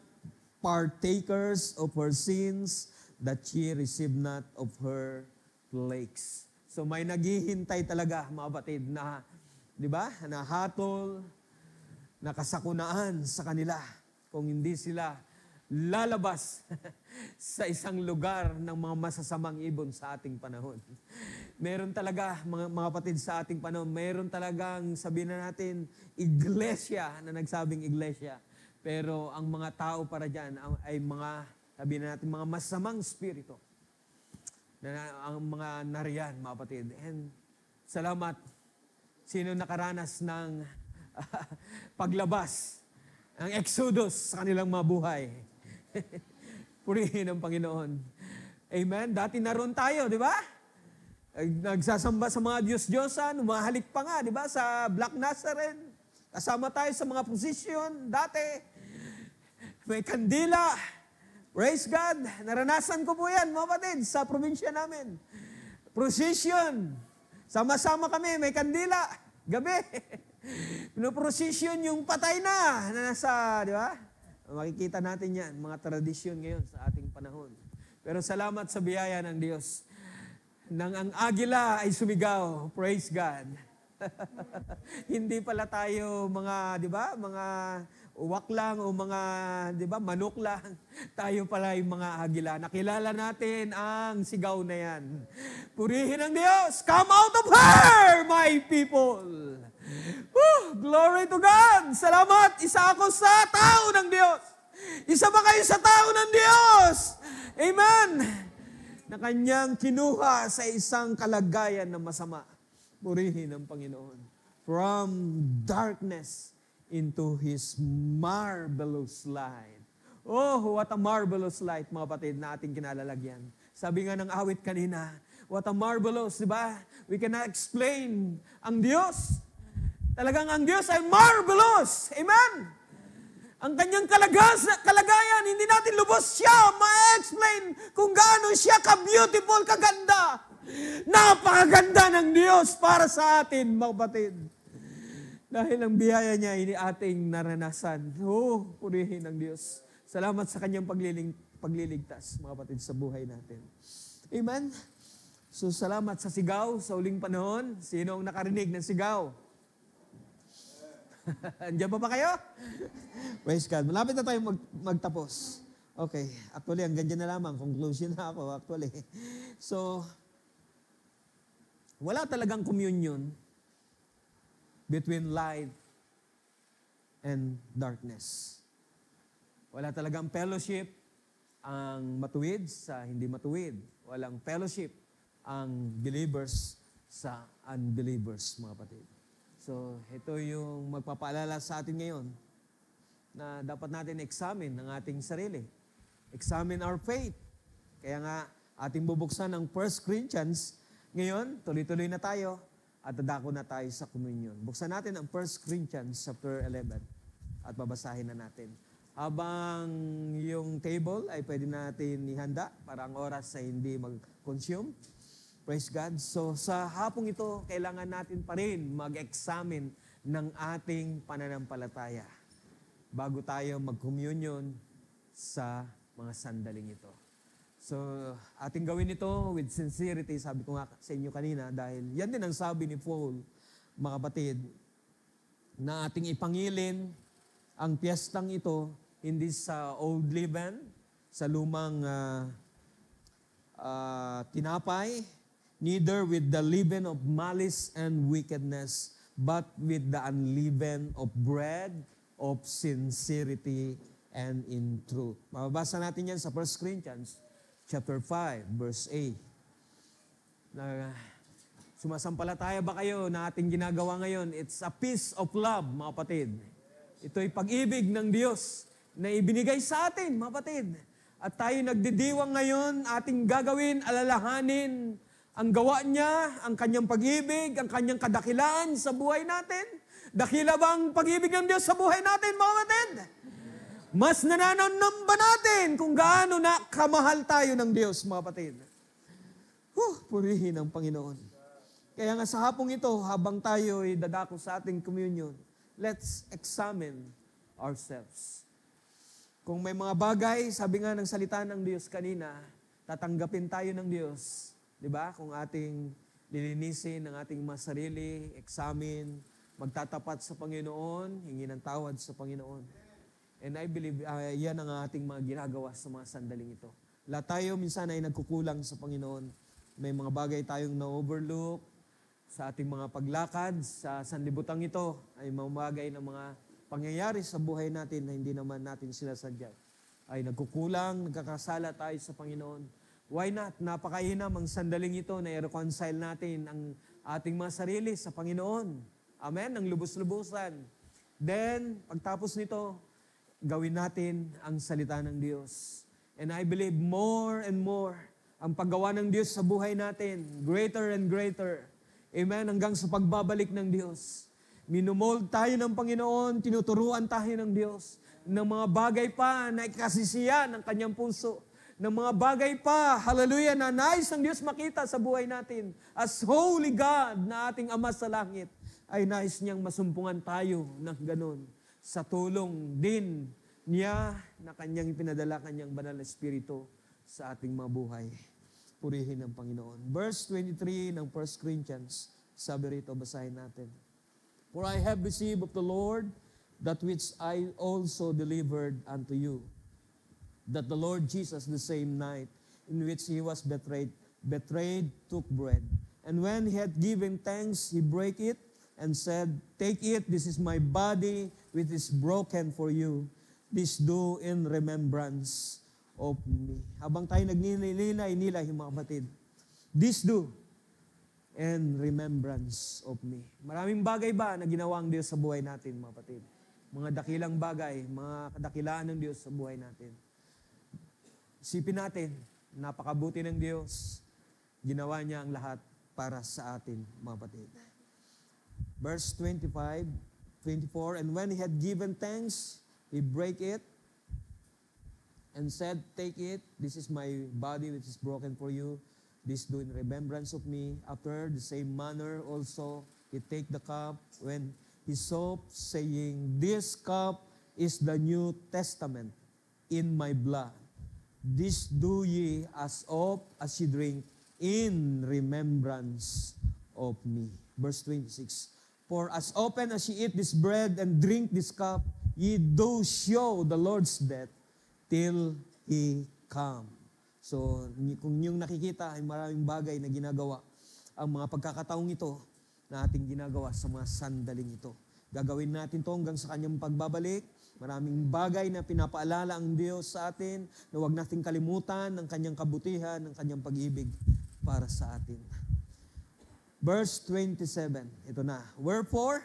partakers of her sins, that ye receive not of her plagues. So may naghihintay talaga, mga kapatid, na di ba, nahatol, nakasakunaan sa kanila kung hindi sila lalabas sa isang lugar ng mga masasamang ibon sa ating panahon. Meron talaga, mga kapatid, sa ating panahon, meron talagang, sabihin na natin, iglesia na nagsabing iglesia. Pero ang mga tao para dyan ay mga, sabihin na natin, mga masamang spirito. Ang mga nariyan, mga kapatid. And salamat, sino nakaranas ng paglabas, ang exodus sa kanilang mga buhay. Purihin ang Panginoon. Amen? Dati naroon tayo, di ba? Nagsasamba sa mga Diyos-Diyosan, umahalik pa nga, di ba? Sa Black Nazareth. Kasama tayo sa mga posisyon dati. May kandila. Praise God. Naranasan ko po yan, mga kapatid, sa probinsya namin. Procession. Sama-sama kami, may kandila. Gabi. Pinoprosesyon yung patay na nasa, di ba? Makikita natin yan, mga tradisyon ngayon sa ating panahon. Pero salamat sa biyaya ng Diyos. Nang ang agila ay sumigaw, praise God. Hindi pala tayo mga, di ba, mga uwak lang o mga, di ba, manok lang. Tayo pala yung mga agila. Nakilala natin ang sigaw na yan. Purihin ang Diyos. Come out of her, my people. Glory to God. Salamat. Isa ako sa tao ng Diyos. Isa ba kayo sa tao ng Diyos? Amen. Na kanyang kinuha sa isang kalagayan na masama. Purihin ang Panginoon. From darkness into His marvelous light. Oh, what a marvelous light, mga kapatid, na ating kinalalagyan. Sabi nga ng awit kanina, what a marvelous, di ba? We cannot explain ang Diyos. Talagang ang Diyos ay marvelous. Amen? Ang kanyang kalagayan, hindi natin lubos siya ma-explain kung gaano siya ka-beautiful, kaganda. Napakaganda ng Diyos para sa atin, mga kapatid. Dahil ang biyaya niya ay ating naranasan. Oh, purihin ng Diyos. Salamat sa kanyang pagliligtas, mga kapatid, sa buhay natin. Amen? So, salamat sa sigaw sa uling panahon. Sino ang nakarinig ng sigaw? Andiyan pa ba kayo? Praise God. Malapit na tayo magtapos. Okay. Actually, hanggang dyan na lamang. Conclusion na ako, actually. So, wala talagang communion between light and darkness. Wala talagang fellowship ang matuwid sa hindi matuwid. Walang fellowship ang believers sa unbelievers, mga kapatid. So, ito yung magpapaalala sa atin ngayon na dapat natin examine ang ating sarili. Examine our faith. Kaya nga, ating bubuksan ang 1 Corinthians. Ngayon, tuloy-tuloy na tayo at dadako na tayo sa communion. Buksan natin ang 1 Corinthians chapter 11 at babasahin na natin. Habang yung table ay pwede natin ihanda para ang oras ay hindi mag-consume. Praise God. So sa hapong ito, kailangan natin pa rin mag-examine ng ating pananampalataya bago tayo mag-communion sa mga sandaling ito. So ating gawin ito with sincerity, sabi ko nga sa inyo kanina, dahil yan din ang sabi ni Paul, mga kapatid, na ating ipangilin ang piyestang ito hindi sa old leaven, sa lumang tinapay, neither with the leaven of malice and wickedness, but with the unleavened of bread of sincerity and in truth. Mababasa natin yan sa 1 Corinthians chapter 5, verse 8. Na sumasampalataya ba kayo na ating ginagawa ngayon? It's a piece of love, mga kapatid. Ito'y pag-ibig ng Diyos na ibinigay sa atin, mga kapatid. At tayo nagdidiwang ngayon, ating gagawin, alalahanin ang gawa niya, ang kanyang pag-ibig, ang kanyang kadakilaan sa buhay natin. Dakila ba ang pag-ibig ng Diyos sa buhay natin, mga kapatid? Mas nananamba natin kung gaano na kamahal tayo ng Diyos, mga kapatid. Purihin ang Panginoon. Kaya nga sa hapong ito, habang tayo ay dadako sa ating communion, let's examine ourselves. Kung may mga bagay, sabi nga ng salita ng Diyos kanina, tatanggapin tayo ng Diyos. Diba? Kung ating lilinisin ang ating mga sarili, examine, magtatapat sa Panginoon, hingi ng tawad sa Panginoon. And I believe, yan ang ating mga ginagawa sa mga sandaling ito. Lahat tayo minsan ay nagkukulang sa Panginoon. May mga bagay tayong na-overlook sa ating mga paglakad, sa sanlibutan ito, ay mga bagay na mga pangyayari sa buhay natin na hindi naman natin sila sadya. Ay nagkukulang, nagkakasala tayo sa Panginoon. Why not? Napakainam ang sandaling ito na i-reconcile natin ang ating mga sarili sa Panginoon. Amen? Ang lubos-lubusan. Then, pagtapos nito, gawin natin ang salita ng Diyos. And I believe more and more ang paggawa ng Diyos sa buhay natin, greater and greater. Amen? Hanggang sa pagbabalik ng Diyos. Minumold tayo ng Panginoon, tinuturuan tayo ng Diyos ng mga bagay pa na ikasisiya ng kanyang puso. Ng mga bagay pa, hallelujah, na nais ng Diyos makita sa buhay natin. As holy God na ating Ama sa langit, ay nais niyang masumpungan tayo ng ganun. Sa tulong din niya na kanyang ipinadala, kanyang banal na Espiritu sa ating mga buhay. Purihin ang Panginoon. Verse 23 ng 1 Corinthians, sabi rito, basahin natin. For I have received of the Lord that which I also delivered unto you, that the Lord Jesus, the same night in which he was betrayed, took bread. And when he had given thanks, he brake it and said, Take it, this is my body, which is broken for you. This do in remembrance of me. Habang tayo nagninilay-nilay, mga kapatid, this do in remembrance of me. Maraming bagay ba na ginawa ang Diyos sa buhay natin, mga kapatid? Mga dakilang bagay, mga kadakilaan ng Diyos sa buhay natin. Isipin natin, napakabuti ng Diyos, ginawa niya ang lahat para sa atin, mga kapatid. Verse 24, And when he had given thanks, he brake it and said, Take it, this is my body which is broken for you. This do in remembrance of me. After the same manner also, he take the cup when he supped, saying, This cup is the New Testament in my blood. This do ye as oft as ye drink in remembrance of me. Verse 26. For as often as ye eat this bread and drink this cup, ye do show the Lord's death till he come. So, kung yung nakikita ay maraming bagay na ginagawa, ang mga pagkakataong ito na ating ginagawa sa mga sandaling ito. Gagawin natin ito hanggang sa kanyang pagbabalik. Maraming bagay na pinapaalala ang Diyos sa atin na huwag nating kalimutan ang kanyang kabutihan, ang kanyang pag-ibig para sa atin. Verse 27, ito na. Wherefore,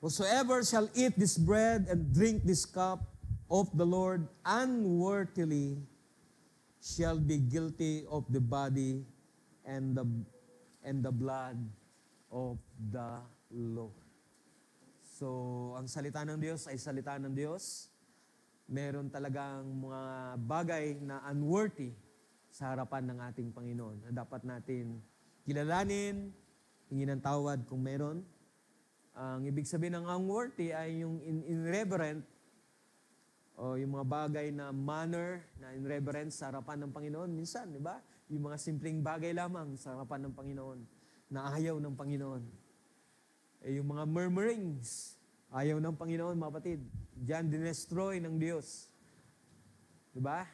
whosoever shall eat this bread and drink this cup of the Lord unworthily shall be guilty of the body and the blood of the Lord. So, ang salita ng Diyos ay salita ng Diyos. Meron talagang mga bagay na unworthy sa harapan ng ating Panginoon na dapat natin kilalanin, hingin ng tawad kung meron. Ang ibig sabihin ng unworthy ay yung irreverent o yung mga bagay na manner, na irreverence sa harapan ng Panginoon. Minsan, di ba? Yung mga simpleng bagay lamang sa harapan ng Panginoon na ayaw ng Panginoon. Yung mga murmurings, ayaw ng Panginoon, mga kapatid. Diyan, dinestroy ng Diyos. Di ba?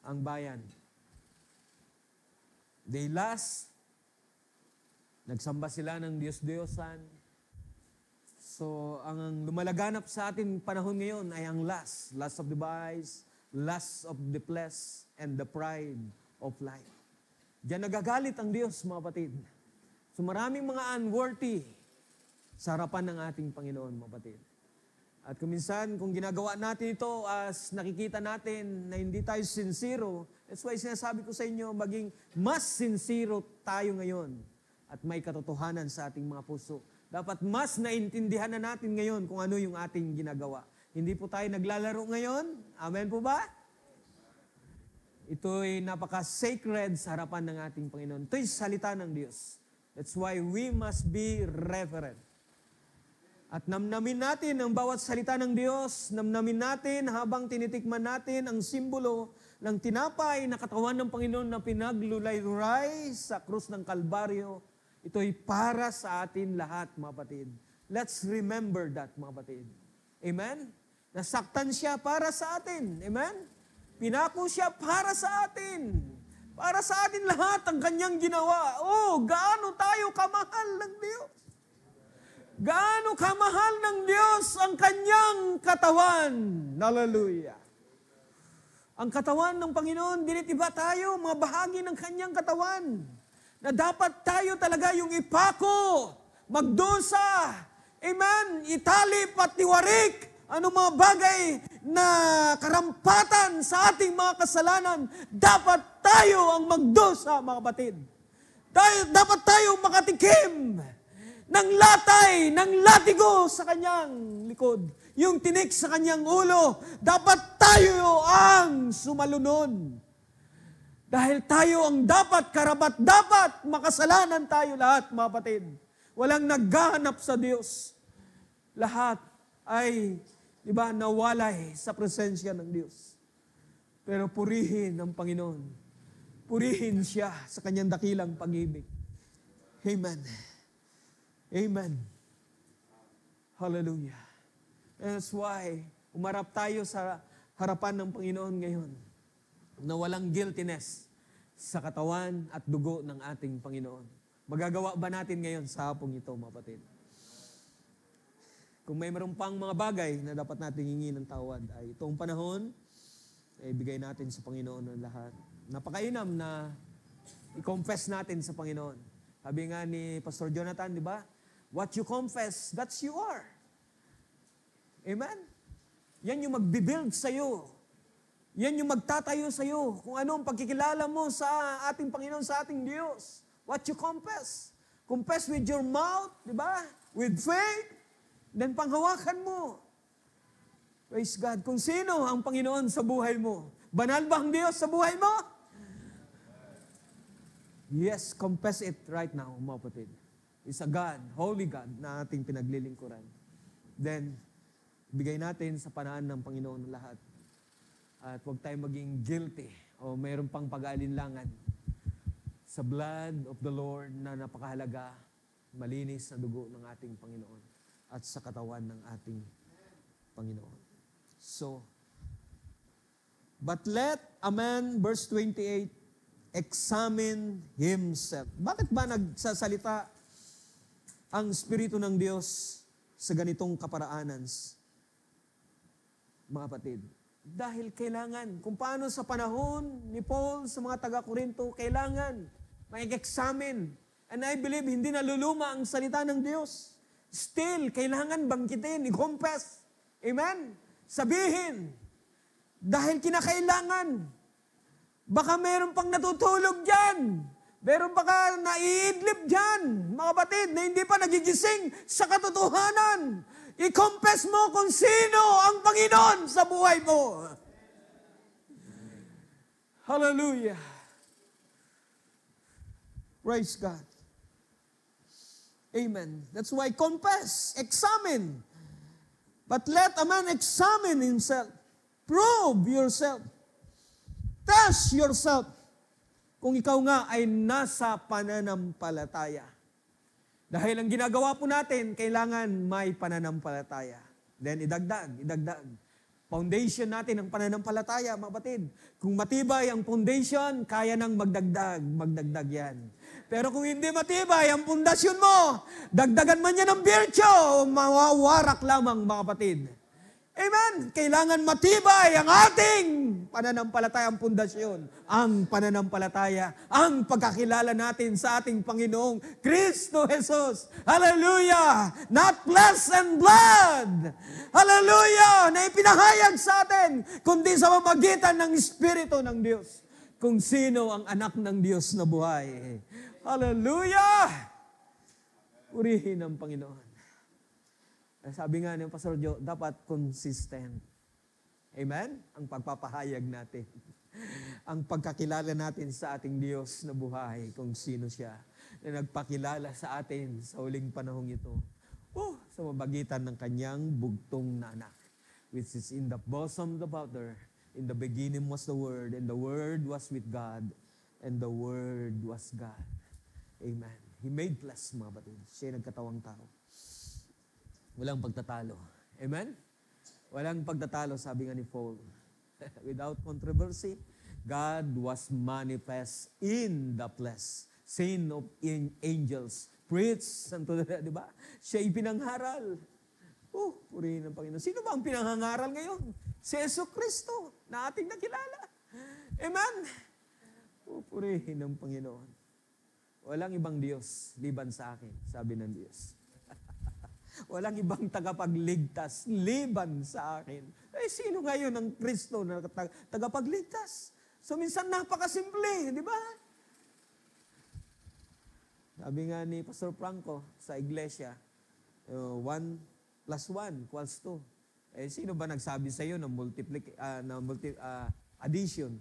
Ang bayan. They last, nagsamba sila ng Diyos-Diyosan. So, ang lumalaganap sa atin panahon ngayon ay ang lust. Lust of the vice, lust of the flesh, and the pride of life. Diyan nagagalit ang Diyos, mga kapatid. So, maraming mga unworthy sa harapan ng ating Panginoon, mga kapatid. At kuminsan, kung ginagawa natin ito as nakikita natin na hindi tayo sincero, that's why sinasabi ko sa inyo, maging mas sincero tayo ngayon at may katotohanan sa ating mga puso. Dapat mas naintindihan na natin ngayon kung ano yung ating ginagawa. Hindi po tayo naglalaro ngayon. Amen po ba? Ito'y napaka-sacred sa harapan ng ating Panginoon. Ito'y salita ng Diyos. That's why we must be reverent. At namnamin natin ang bawat salita ng Diyos, namnamin natin habang tinitikman natin ang simbolo ng tinapay na katawan ng Panginoon na pinaglulay-luray sa krus ng Kalbaryo Ito'y para sa atin lahat, mga kapatid. Let's remember that, mga kapatid. Amen? Nasaktan siya para sa atin. Amen? Pinako siya para sa atin. Para sa atin lahat ang kanyang ginawa. Oh, gaano tayo kamahal ng Diyos. Gaano kamahal ng Diyos ang kanyang katawan. Hallelujah. Ang katawan ng Panginoon, dinitiba tayo, mga bahagi ng kanyang katawan. Na dapat tayo talaga yung ipako, magdusa, amen, italip at iwarik, ano mga bagay na karampatan sa ating mga kasalanan, dapat tayo ang magdusa, mga kapatid. Dapat tayo makatikim ng latay, ng latigo sa kanyang likod. Yung tinik sa kanyang ulo, dapat tayo ang sumalunod. Dahil tayo ang dapat, karapat-dapat, makasalanan tayo lahat, mga kapatid. Walang naghahanap sa Diyos. Lahat ay, nawalay sa presensya ng Diyos. Pero purihin ang Panginoon. Purihin siya sa kanyang dakilang pag-ibig. Amen. Amen. Hallelujah. That's why, umarap tayo sa harapan ng Panginoon ngayon na walang guiltiness sa katawan at dugo ng ating Panginoon. Magagawa ba natin ngayon sa hapong ito, mga kapatid? Kung may meron pang mga bagay na dapat natin hingi ng tawad, ay itong panahon, ay bigay natin sa Panginoon ng lahat. Napakainam na i-confess natin sa Panginoon. Sabi nga ni Pastor Jonathan, di ba? What you confess, that's you are. Amen? Yan yung magbibuild sa'yo. Yan yung magtatayo sa'yo. Kung ano ang pagkikilala mo sa ating Panginoon, sa ating Diyos. What you confess. Confess with your mouth, di ba? With faith. Then panghawakan mo. Praise God. Kung sino ang Panginoon sa buhay mo. Banal ba ang Diyos sa buhay mo? Yes, confess it right now, mga kapatid. It's a God, Holy God, na ating pinaglilingkuran. Then, bigay natin sa panaan ng Panginoon ng lahat. At huwag tayong maging guilty o mayroon pang pag-aalinlangan sa blood of the Lord na napakahalaga, malinis na dugo ng ating Panginoon at sa katawan ng ating Panginoon. So, but let a man, verse 28, examine himself. Bakit ba nagsasalita ang Espiritu ng Diyos sa ganitong kaparaanan, mga kapatid? Dahil kailangan, kung paano sa panahon ni Paul sa mga taga-Korinto, kailangan mag-examine. And I believe hindi naluluma ang salita ng Diyos. Still, kailangan bangkitin, i-confess. Amen? Sabihin. Dahil kinakailangan. Baka meron pang natutulog dyan. Meron baka naiidlip dyan, mga kapatid, na hindi pa nagigising sa katotohanan. I-confess mo kung sino ang Panginoon sa buhay mo. Hallelujah. Praise God. Amen. That's why confess, examine. But let a man examine himself. Prove yourself. Test yourself. Kung ikaw nga ay nasa pananampalataya. Dahil ang ginagawa po natin, kailangan may pananampalataya. Then idagdag. Foundation natin ang pananampalataya, mga kapatid. Kung matibay ang foundation, kaya nang magdagdag yan. Pero kung hindi matibay ang pundasyon mo, dagdagan man yan ng birtyo, mawawarak lamang, mga kapatid. Amen? Kailangan matibay ang ating pananampalataya, ang pundasyon. Ang pananampalataya, ang pagkakilala natin sa ating Panginoong Kristo Jesus. Hallelujah! Not flesh and blood. Hallelujah! Na ipinahayag sa atin, kundi sa pamamagitan ng Espiritu ng Diyos. Kung sino ang anak ng Diyos na buhay. Hallelujah! Purihin ang Panginoon. Sabi nga ng Pastor Joe, dapat consistent. Amen? Ang pagpapahayag natin. Ang pagkakilala natin sa ating Diyos na buhay, kung sino siya, na nagpakilala sa atin sa huling panahong ito. Sa mabagitan ng kanyang bugtong na anak, which is in the bosom of the Father. In the beginning was the Word, and the Word was with God, and the Word was God. Amen. He made flesh, mga kapatid. Siya nagkatawang tao. Walang pagtatalo. Amen? Walang pagtatalo, sabi nga ni Paul. Without controversy, God was manifest in the flesh. Seen of angels, preached, di ba? Siya ipinangharal. Purihin ng Panginoon. Sino ba ang pinanghangaral ngayon? Si Jesucristo na ating nakilala. Amen? Purihin ng Panginoon. Walang ibang Diyos liban sa akin, sabi ng Diyos. Walang ibang tagapagligtas liban sa akin. Sino ngayon ang Kristo na tagapagligtas? So minsan napakasimple, di ba? Sabi nga ni Pastor Franco sa iglesia, 1 plus 1 equals 2. Sino ba nagsabi sa iyo ng addition?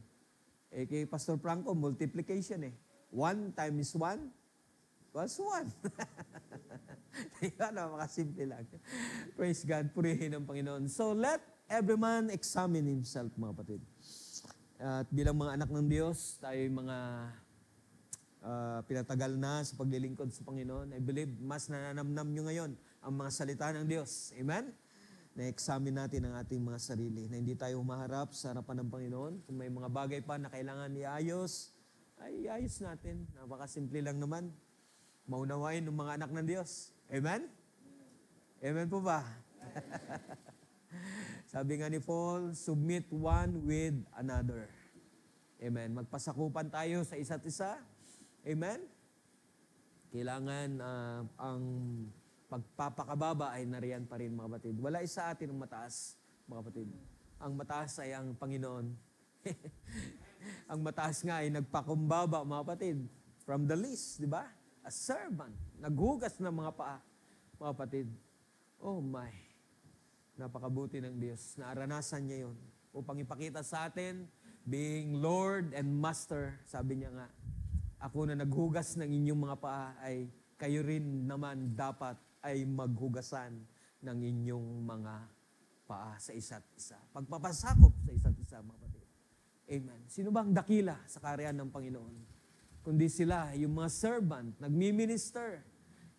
Kay Pastor Franco, multiplication 1 times 1 equals 1. Yan, makasimple lang. Praise God, purihin ng Panginoon. So let every man examine himself, mga kapatid. At bilang mga anak ng Diyos, tayo mga pinatagal na sa paglilingkod sa Panginoon. I believe mas nananamnam nyo ngayon ang mga salita ng Diyos. Amen? Na-examine natin ang ating mga sarili, na hindi tayo humaharap sa harapan ng Panginoon. Kung may mga bagay pa na kailangan iayos, ay iayos natin. Napakasimple lang naman. Maunawain ng mga anak ng Diyos. Amen? Amen po ba? Sabi nga ni Paul, submit one with another. Amen. Magpasakupan tayo sa isa't isa. Amen? Kailangan ang pagpapakababa ay nariyan pa rin, mga kapatid. Wala isa atin ang mataas, mga kapatid. Ang mataas ay ang Panginoon. Ang mataas nga ay nagpakumbaba, mga kapatid. From the least, di ba? A servant. Naghugas ng mga paa, mga kapatid. Oh my. Napakabuti ng Diyos. Naaranasan niya yon upang ipakita sa atin, being Lord and Master, sabi niya nga, ako na naghugas ng inyong mga paa ay kayo rin naman dapat ay maghugasan ng inyong mga paa sa isa't isa. Pagpapasakop sa isa't isa, mga kapatid. Amen. Sino ba ang dakila sa kaharian ng Panginoon? Kundi sila, yung mga servant, nagmi-minister.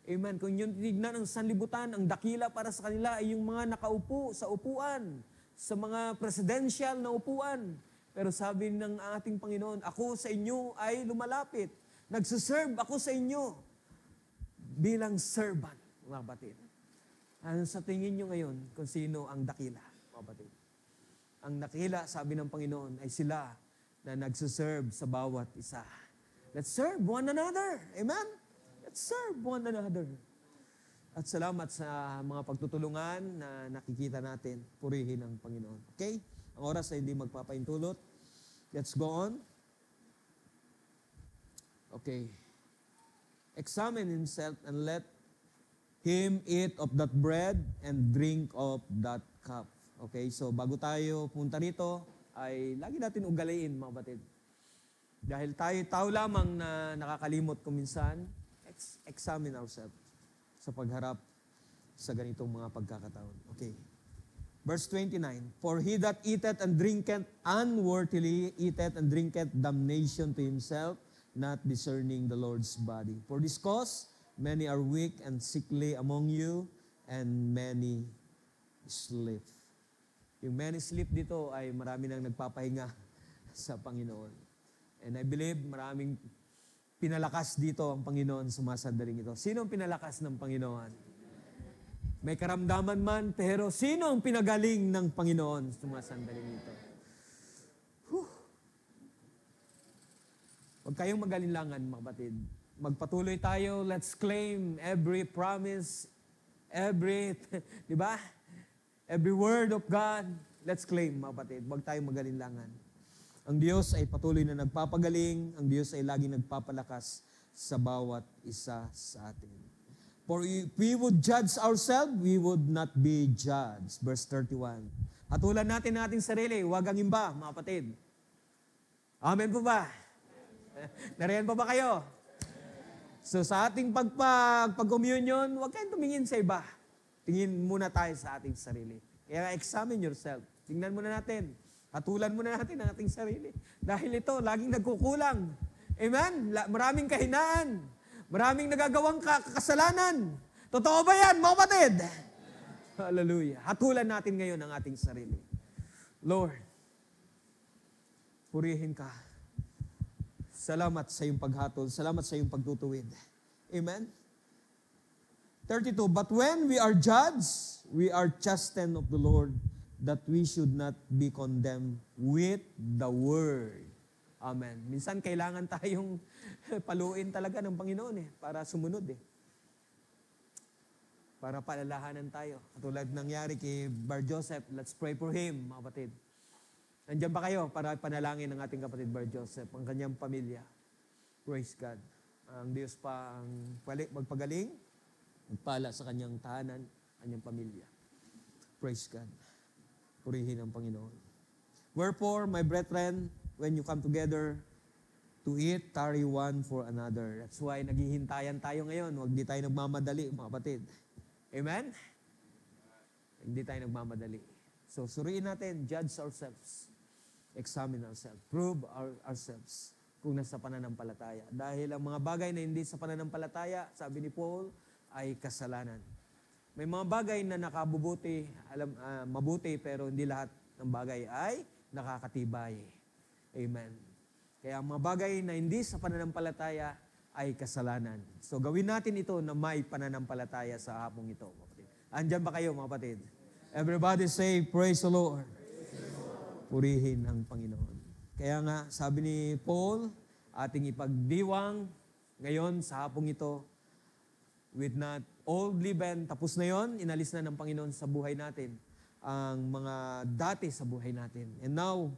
Amen. Kung yung tignan ng sanlibutan, ang dakila para sa kanila ay yung mga nakaupo sa upuan, sa mga presidential na upuan. Pero sabi ng ating Panginoon, ako sa inyo ay lumalapit. Nagsiserve ako sa inyo bilang servant, mga kapatid. Ano sa tingin nyo ngayon kung sino ang dakila, mga kapatid? Ang dakila, sabi ng Panginoon, ay sila na nagsiserve sa bawat isa. Let's serve one another. Amen? Let's serve one another. At salamat sa mga pagtutulungan na nakikita natin. Purihin ang Panginoon. Okay? Ang oras ay hindi magpapaintulot. Let's go on. Okay. Examine himself and let him eat of that bread and drink of that cup. Okay, so bago tayo punta rito, ay lagi natin ugaliin, mga batid. Dahil tayo tao lamang na nakakalimot kung minsan, examine ourselves sa pagharap sa ganitong mga pagkakataon. Okay. Verse 29, for he that eateth and drinketh unworthily, eateth and drinketh damnation to himself, not discerning the Lord's body. For this cause, many are weak and sickly among you, and many sleep. Yung many sleep dito ay marami nang nagpapahinga sa Panginoon. And I believe maraming pinalakas dito ang Panginoon sa mga sandaling ito. Sino ang pinalakas ng Panginoon? May karamdaman man, pero sino ang pinagaling ng Panginoon sa mga sandaling ito? Huwag kayong magalinlangan, mga kapatid. Magpatuloy tayo, let's claim every promise, di ba? Every word of God, let's claim, mga kapatid. Huwag tayong magalinlangan. Ang Diyos ay patuloy na nagpapagaling, ang Diyos ay laging nagpapalakas sa bawat isa sa atin. For if we would judge ourselves, we would not be judged. Verse 31. Hatulan natin ating sarili, huwag ang imba, mga kapatid. Amen po ba? Nariyan pa ba kayo? So sa ating pag-communion, huwag kayong tumingin sa iba. Tingin muna tayo sa ating sarili. Kaya examine yourself. Tingnan muna natin. Hatulan muna natin ang ating sarili. Dahil ito, laging nagkukulang. Amen? Maraming kahinaan. Maraming nagagawang kasalanan. Totoo ba yan, mga kapatid? Hallelujah. Hatulan natin ngayon ang ating sarili. Lord, purihin ka. Salamat sa iyong paghatol. Salamat sa iyong pagtutuwid. Amen? 32, but when we are judged, we are chastened of the Lord, that we should not be condemned with the word. Amen. Minsan kailangan tayong paluin talaga ng Panginoon para sumunod Para palalahanan tayo. Katulad nangyari kay Bar Joseph, let's pray for him, mga kapatid. Nandiyan ba kayo para panalangin ng ating kapatid Bar Joseph, ang kanyang pamilya? Praise God. Ang Diyos pa ang magpagaling, magpala sa kanyang tahanan, kanyang pamilya. Praise God. Purihin ang Panginoon. Wherefore, my brethren, when you come together to eat, tarry one for another. That's why naghihintayan tayo ngayon. Huwag di tayo nagmamadali, mga kapatid. Amen? Hindi tayo nagmamadali. So, suriin natin, judge ourselves, examine ourselves, prove ourselves kung nasa pananampalataya. Dahil ang mga bagay na hindi sa pananampalataya, sabi ni Paul, ay kasalanan. May mga bagay na nakabubuti, mabuti, pero hindi lahat ng bagay ay nakakatibay. Amen. Kaya ang mga bagay na hindi sa pananampalataya ay kasalanan. So gawin natin ito na may pananampalataya sa hapong ito. Andyan ba kayo, mga kapatid? Everybody say, praise the Lord. Purihin ang Panginoon. Kaya nga, sabi ni Paul, ating ipagdiwang ngayon sa hapong ito, with not old leaven, tapos na yon, inalis na ng Panginoon sa buhay natin ang mga dati sa buhay natin. And now,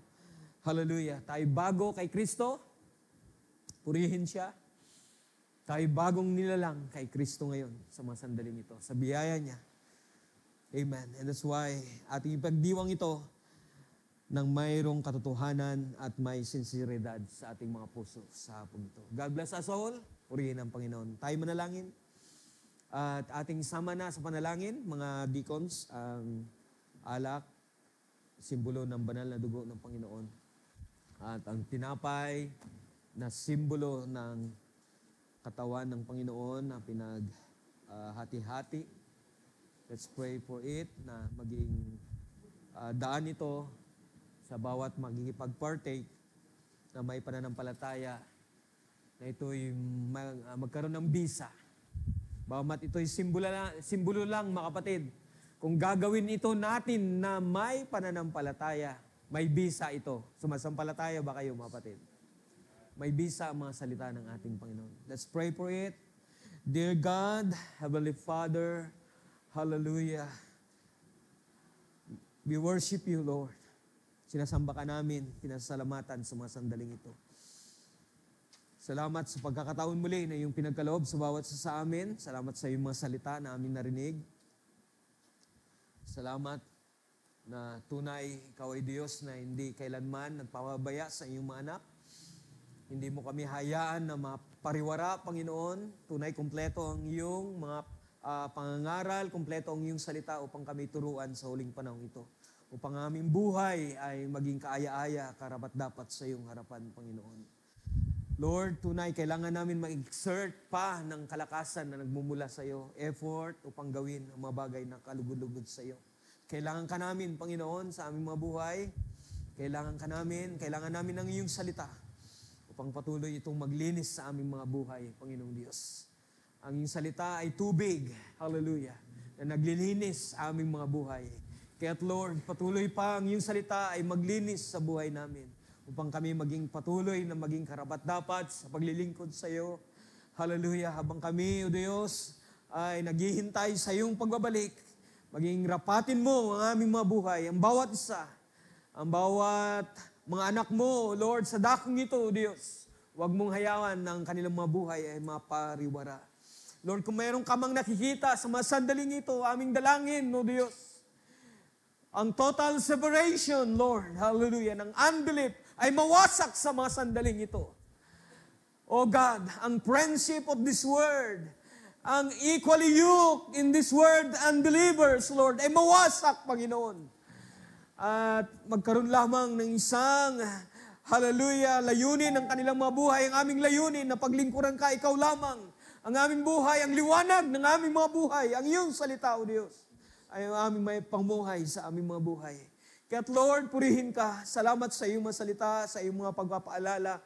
hallelujah, tayo bago kay Kristo, purihin siya. Tayo bagong nilalang kay Kristo ngayon sa mga sandaling ito, sa biyaya niya. Amen. And that's why ating ipagdiwang ito ng mayroong katotohanan at may sinseridad sa ating mga puso sa hapon ito. God bless us all. Purihin ang Panginoon. Tayo manalangin. At ating sama na sa panalangin, mga deacons, ang alak, simbolo ng banal na dugo ng Panginoon. At ang tinapay na simbolo ng katawan ng Panginoon na pinaghati-hati. Let's pray for it na maging daan ito sa bawat magkikipag-partake na may pananampalataya na ito'y magkaroon ng bisa. Bagamat ito'y simbolo lang, mga kapatid. Kung gagawin ito natin na may pananampalataya, may bisa ito. Sumasampalataya ba kayo, mga kapatid? May bisa ang mga salita ng ating Panginoon. Let's pray for it. Dear God, Heavenly Father, hallelujah. We worship you, Lord. Sinasamba ka namin, pinasalamatan sa mga sandaling ito. Salamat sa pagkakataon muli na iyong pinagkaloob sa bawat sa amin. Salamat sa iyong mga salita na aming narinig. Salamat na tunay ikaw ay Diyos na hindi kailanman nagpapabaya sa iyong mga anak. Hindi mo kami hayaan na mapariwara, Panginoon. Tunay, kumpleto ang iyong mga pangangaral, kumpleto ang iyong salita upang kami turuan sa huling panahon ito. Upang aming buhay ay maging kaaya-aya, karapat-dapat sa iyong harapan, Panginoon. Lord, tunay, kailangan namin mag-exert pa ng kalakasan na nagmumula sa iyo, effort upang gawin ang mga bagay na kalugod-lugod sa iyo. Kailangan ka namin, Panginoon, sa aming mga buhay. Kailangan namin ng iyong salita upang patuloy itong maglinis sa aming mga buhay, Panginoong Diyos. Ang iyong salita ay tubig, hallelujah, na naglilinis sa aming mga buhay. Kaya't Lord, patuloy pa ang iyong salita ay maglinis sa buhay namin upang kami maging patuloy na maging karapat-dapat sa paglilingkod sa iyo. Hallelujah. Habang kami, O Diyos, ay naghihintay sa iyong pagbabalik, maging rapatin mo ang aming mga buhay, ang bawat isa, ang bawat mga anak mo, Lord, sa dakong ito, O Diyos. Huwag mong hayaan ng kanilang mga buhay ay mapariwara. Lord, kung mayroong kamang nakikita sa mga sandaling ito, aming dalangin, O Diyos, ang total separation, Lord, hallelujah, ng unbelief ay mawasak sa mga sandaling ito. O God, ang friendship of this world, ang equally yoke in this world unbelievers, Lord, ay mawasak, Panginoon. At magkaroon lamang ng isang, hallelujah, layunin ng kanilang mga buhay, ang aming layunin na paglingkuran ka, ikaw lamang, ang aming buhay, ang liwanag ng aming mga buhay, ang iyong salita, O Diyos, ay ang aming may pangmuhay sa aming mga buhay. Kaya't Lord, purihin ka. Salamat sa iyong mga salita, sa iyong mga pagpapaalala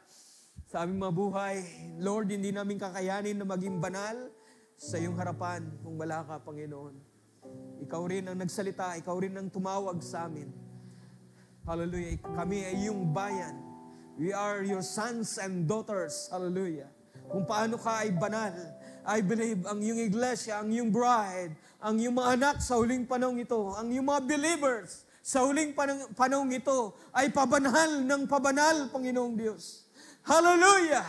sa aming mga buhay. Lord, hindi namin kakayanin na maging banal sa iyong harapan kung wala ka, Panginoon. Ikaw rin ang nagsalita, ikaw rin ang tumawag sa amin. Hallelujah. Kami ay iyong bayan. We are your sons and daughters. Hallelujah. Kung paano ka ay banal, I believe ang iyong iglesia, ang iyong bride, ang iyong mga anak sa huling panahon ito, ang iyong mga believers sa huling panahon ito ay pabanal ng pabanal, Panginoong Diyos. Hallelujah!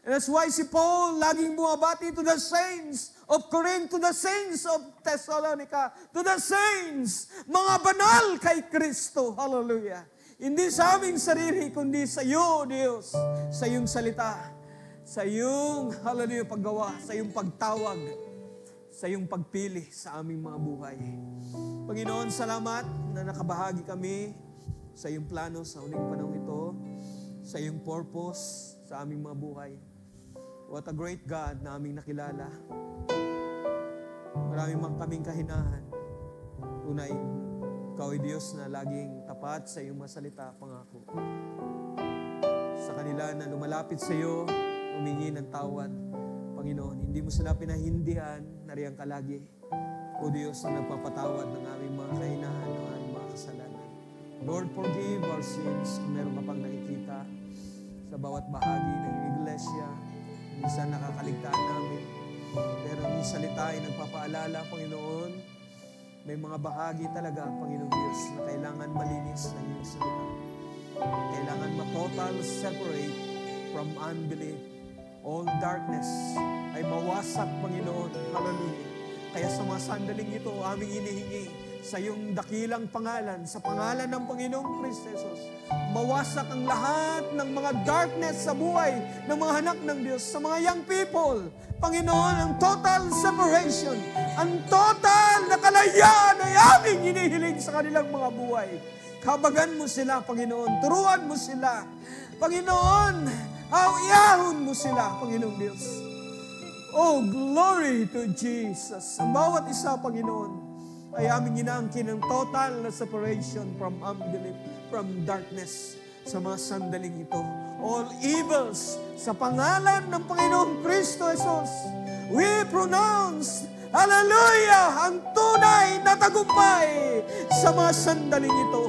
And that's why si Paul laging bumabati to the saints of Corinth, to the saints of Thessalonica, to the saints, mga banal kay Kristo. Hallelujah! Hindi sa aming sarili, kundi sa iyo, Diyos, sa iyong salita, sa iyong, hallelujah, paggawa, sa iyong pagtawag, sa iyong pagpili sa aming mga buhay. Panginoon, salamat na nakabahagi kami sa iyong plano sa huling panahon ito, sa iyong purpose sa aming mga buhay. What a great God na aming nakilala. Marami man kaming kahinahan. Tunay, ikaw ay Diyos na laging tapat sa iyong masalita, pangako. Sa kanila na lumalapit sa iyo, humingi ng tawad, Panginoon. Hindi mo sila pinahindihan, nariyan ka lagi. O Diyos na nagpapatawad ng aming mga kahinahan, ng aming mga kasalanan. Lord, forgive our sins kung meron ka pang nakikita sa bawat bahagi ng iglesia. Minsan nakakaligtaan namin. Pero ang salita ay nagpapaalala, Panginoon, may mga bahagi talaga, Panginoon Diyos, na kailangan malinis ng iyong salita. Kailangan ma-total separate from unbelief. All darkness ay mawasak, Panginoon. Hallelujah. Kaya sa mga sandaling ito, aming inihingi sa iyong dakilang pangalan, sa pangalan ng Panginoong Kristo Jesus, mawasak ang lahat ng mga darkness sa buhay ng mga anak ng Diyos, sa mga young people. Panginoon, ang total separation, ang total na kalayaan ay aming hinihiling sa kanilang mga buhay. Kabagan mo sila, Panginoon. Turuan mo sila. Panginoon, iahon mo sila, Panginoong Diyos. Oh, glory to Jesus. Ang bawat isa, Panginoon, ay aming inaangkin ng total na separation from unbelief, from darkness sa mga sandaling ito. All evils, sa pangalan ng Panginoong Kristo Jesus, we pronounce, hallelujah, ang tunay na tagumpay sa mga sandaling ito.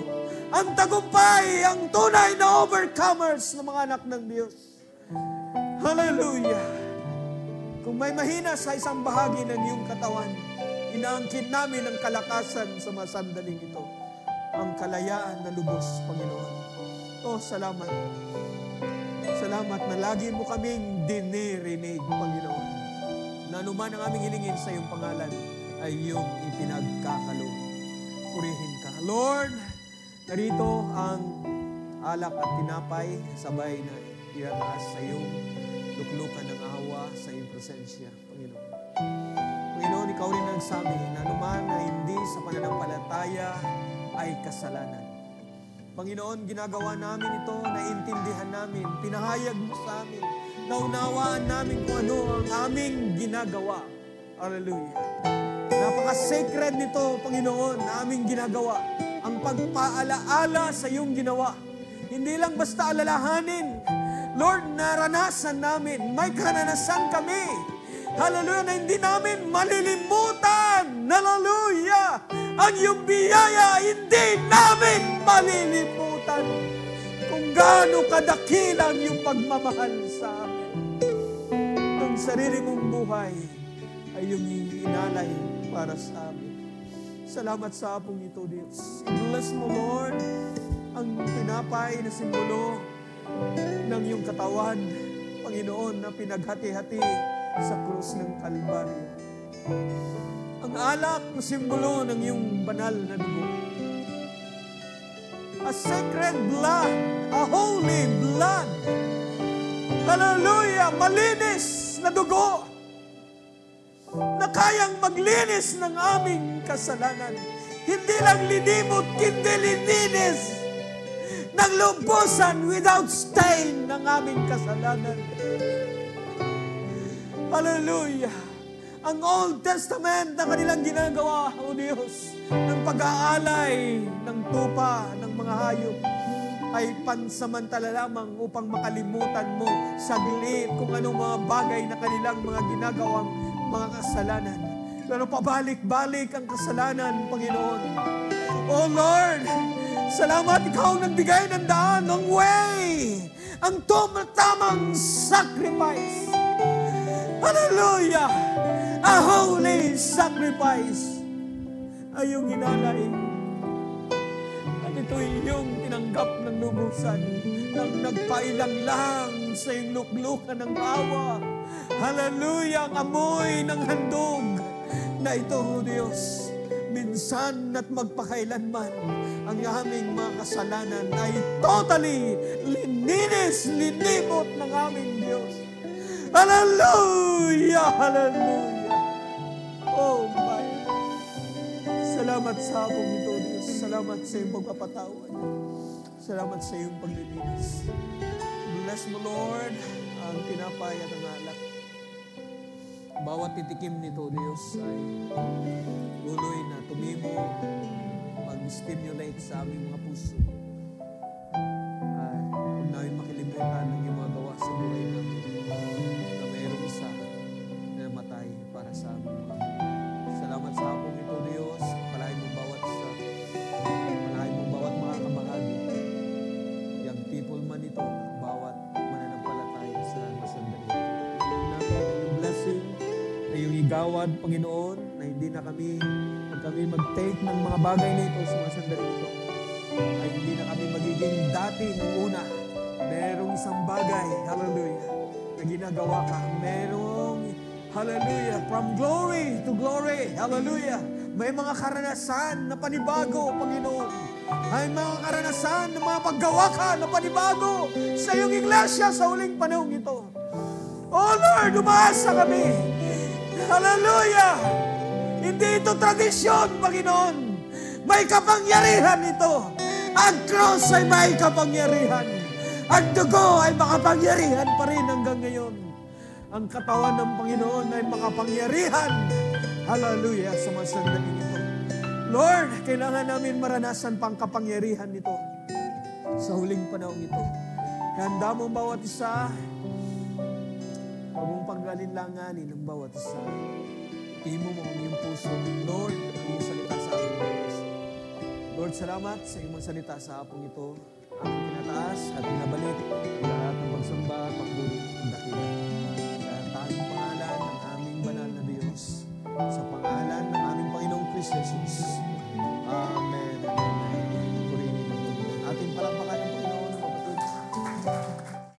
Ang tagumpay, ang tunay na overcomers ng mga anak ng Diyos. Hallelujah. Kung may mahina sa isang bahagi ng iyong katawan, inaangkin namin ang kalakasan sa mga sandaling ito. Ang kalayaan na lubos, Panginoon. Oh, salamat. Salamat na lagi mo kaming dinirinig, Panginoon. Na anuman ang aming hilingin sa iyong pangalan ay iyong ipinagkakaloob. Purihin ka. Lord, narito ang alak at tinapay, sabay na irataas sa iyong luklukan ng awa sa iyong presensya, Panginoon. Panginoon, ikaw rin ang sabi na anuman na hindi sa pananampalataya ay kasalanan. Panginoon, ginagawa namin ito, naintindihan namin, pinahayag mo sa amin, naunawaan namin kung ano ang aming ginagawa. Hallelujah. Napaka-sacred nito, Panginoon, na aming ginagawa. Ang pagpaalaala sa iyong ginawa. Hindi lang basta alalahanin. Lord, naranasan namin, may karanasan kami. Hallelujah, na hindi namin malilimutan. Hallelujah. Ang iyong biyaya, hindi namin malilimutan. Kung gaano kadakila ang iyong pagmamahal sa amin. Ang sarili mong buhay ay iyong inalay para sa amin. Salamat sa hapong ito, Diyos. I-bless mo, Lord, ang tinapay na simbolo ng iyong katawan, Panginoon, na pinaghati-hati sa krus ng Kalbaryo. Ang alak na simbolo ng iyong banal na dugo. A sacred blood, a holy blood. Hallelujah! Malinis na dugo na kayang maglinis ng aming kasalanan. Hindi lang linimot, kundi lininis ng lubusan without stain ng aming kasalanan. Hallelujah. Ang Old Testament na kanilang ginagawa, O Diyos, ng pag-aalay ng tupa ng mga hayop ay pansamantala lamang upang makalimutan mo saglit kung anong mga bagay na kanilang mga ginagawang mga kasalanan. Pero pabalik-balik ang kasalanan, Panginoon. Oh Lord, salamat, Ikaw ang nagbigay ng daan, ng way, ang tamang sacrifice. Hallelujah! A holy sacrifice ay iyong inalay. At ito'y iyong tinanggap ng lubusan nang nagpailang lang sa iyong luklukan ng awa. Hallelujah! Ang amoy ng handog na ito, O Diyos, minsan at magpakailanman ang aming mga kasalanan ay totally linimot ng aming Diyos. Hallelujah! Hallelujah! Oh my! Salamat sa hapong ito, Diyos. Salamat sa iyong pagpapatawad. Salamat sa iyong paglilinis. Bless mo, Lord, ang tinapay at ang alak. Bawat titikim nito, Diyos, ay tuloy na tumimo, mag-stimulate sa aming mga puso. Huwag namin makilimutan ang iyong mga gawa sa buhay namin na mayroong isa na namatay para sa aming mga buhay. Salamat sa hapong ito, Diyos. Palahin mo bawat mga kabahagi. Yang people man ito, bawat mananampalataya sa sandali. Namin yung blessing na yung igawad, Panginoon, na hindi na kami mag-take ng mga bagay na ito sa mga sandali ito, ay hindi na kami magiging dati nung una. Merong isang bagay, hallelujah, na ginagawa ka. Merong, hallelujah, from glory to glory, hallelujah. May mga karanasan na panibago, Panginoon. May mga karanasan na mga paggawa ka na panibago sa iyong iglesia sa huling panahon ito. Oh Lord, umaasa kami. Hallelujah! Hindi ito tradisyon, Panginoon. May kapangyarihan ito. Ang cross ay may kapangyarihan. Ang dugo ay makapangyarihan pa rin hanggang ngayon. Ang katawan ng Panginoon ay makapangyarihan. Hallelujah sa mga sandaling ito. Lord, kailangan namin maranasan pang kapangyarihan nito sa huling panahon ito. Handa mo ang bawat isa. Huwag mong paggalinlanganin ang bawat isa. Timo mo ang iyong puso. Lord, ang iyong salita sa amin. Lord, salamat sa iyong mga salita sa hapong ito. Ang tinataas at binabalik ang lahat ng pagsamba at pagbulit ng dakila.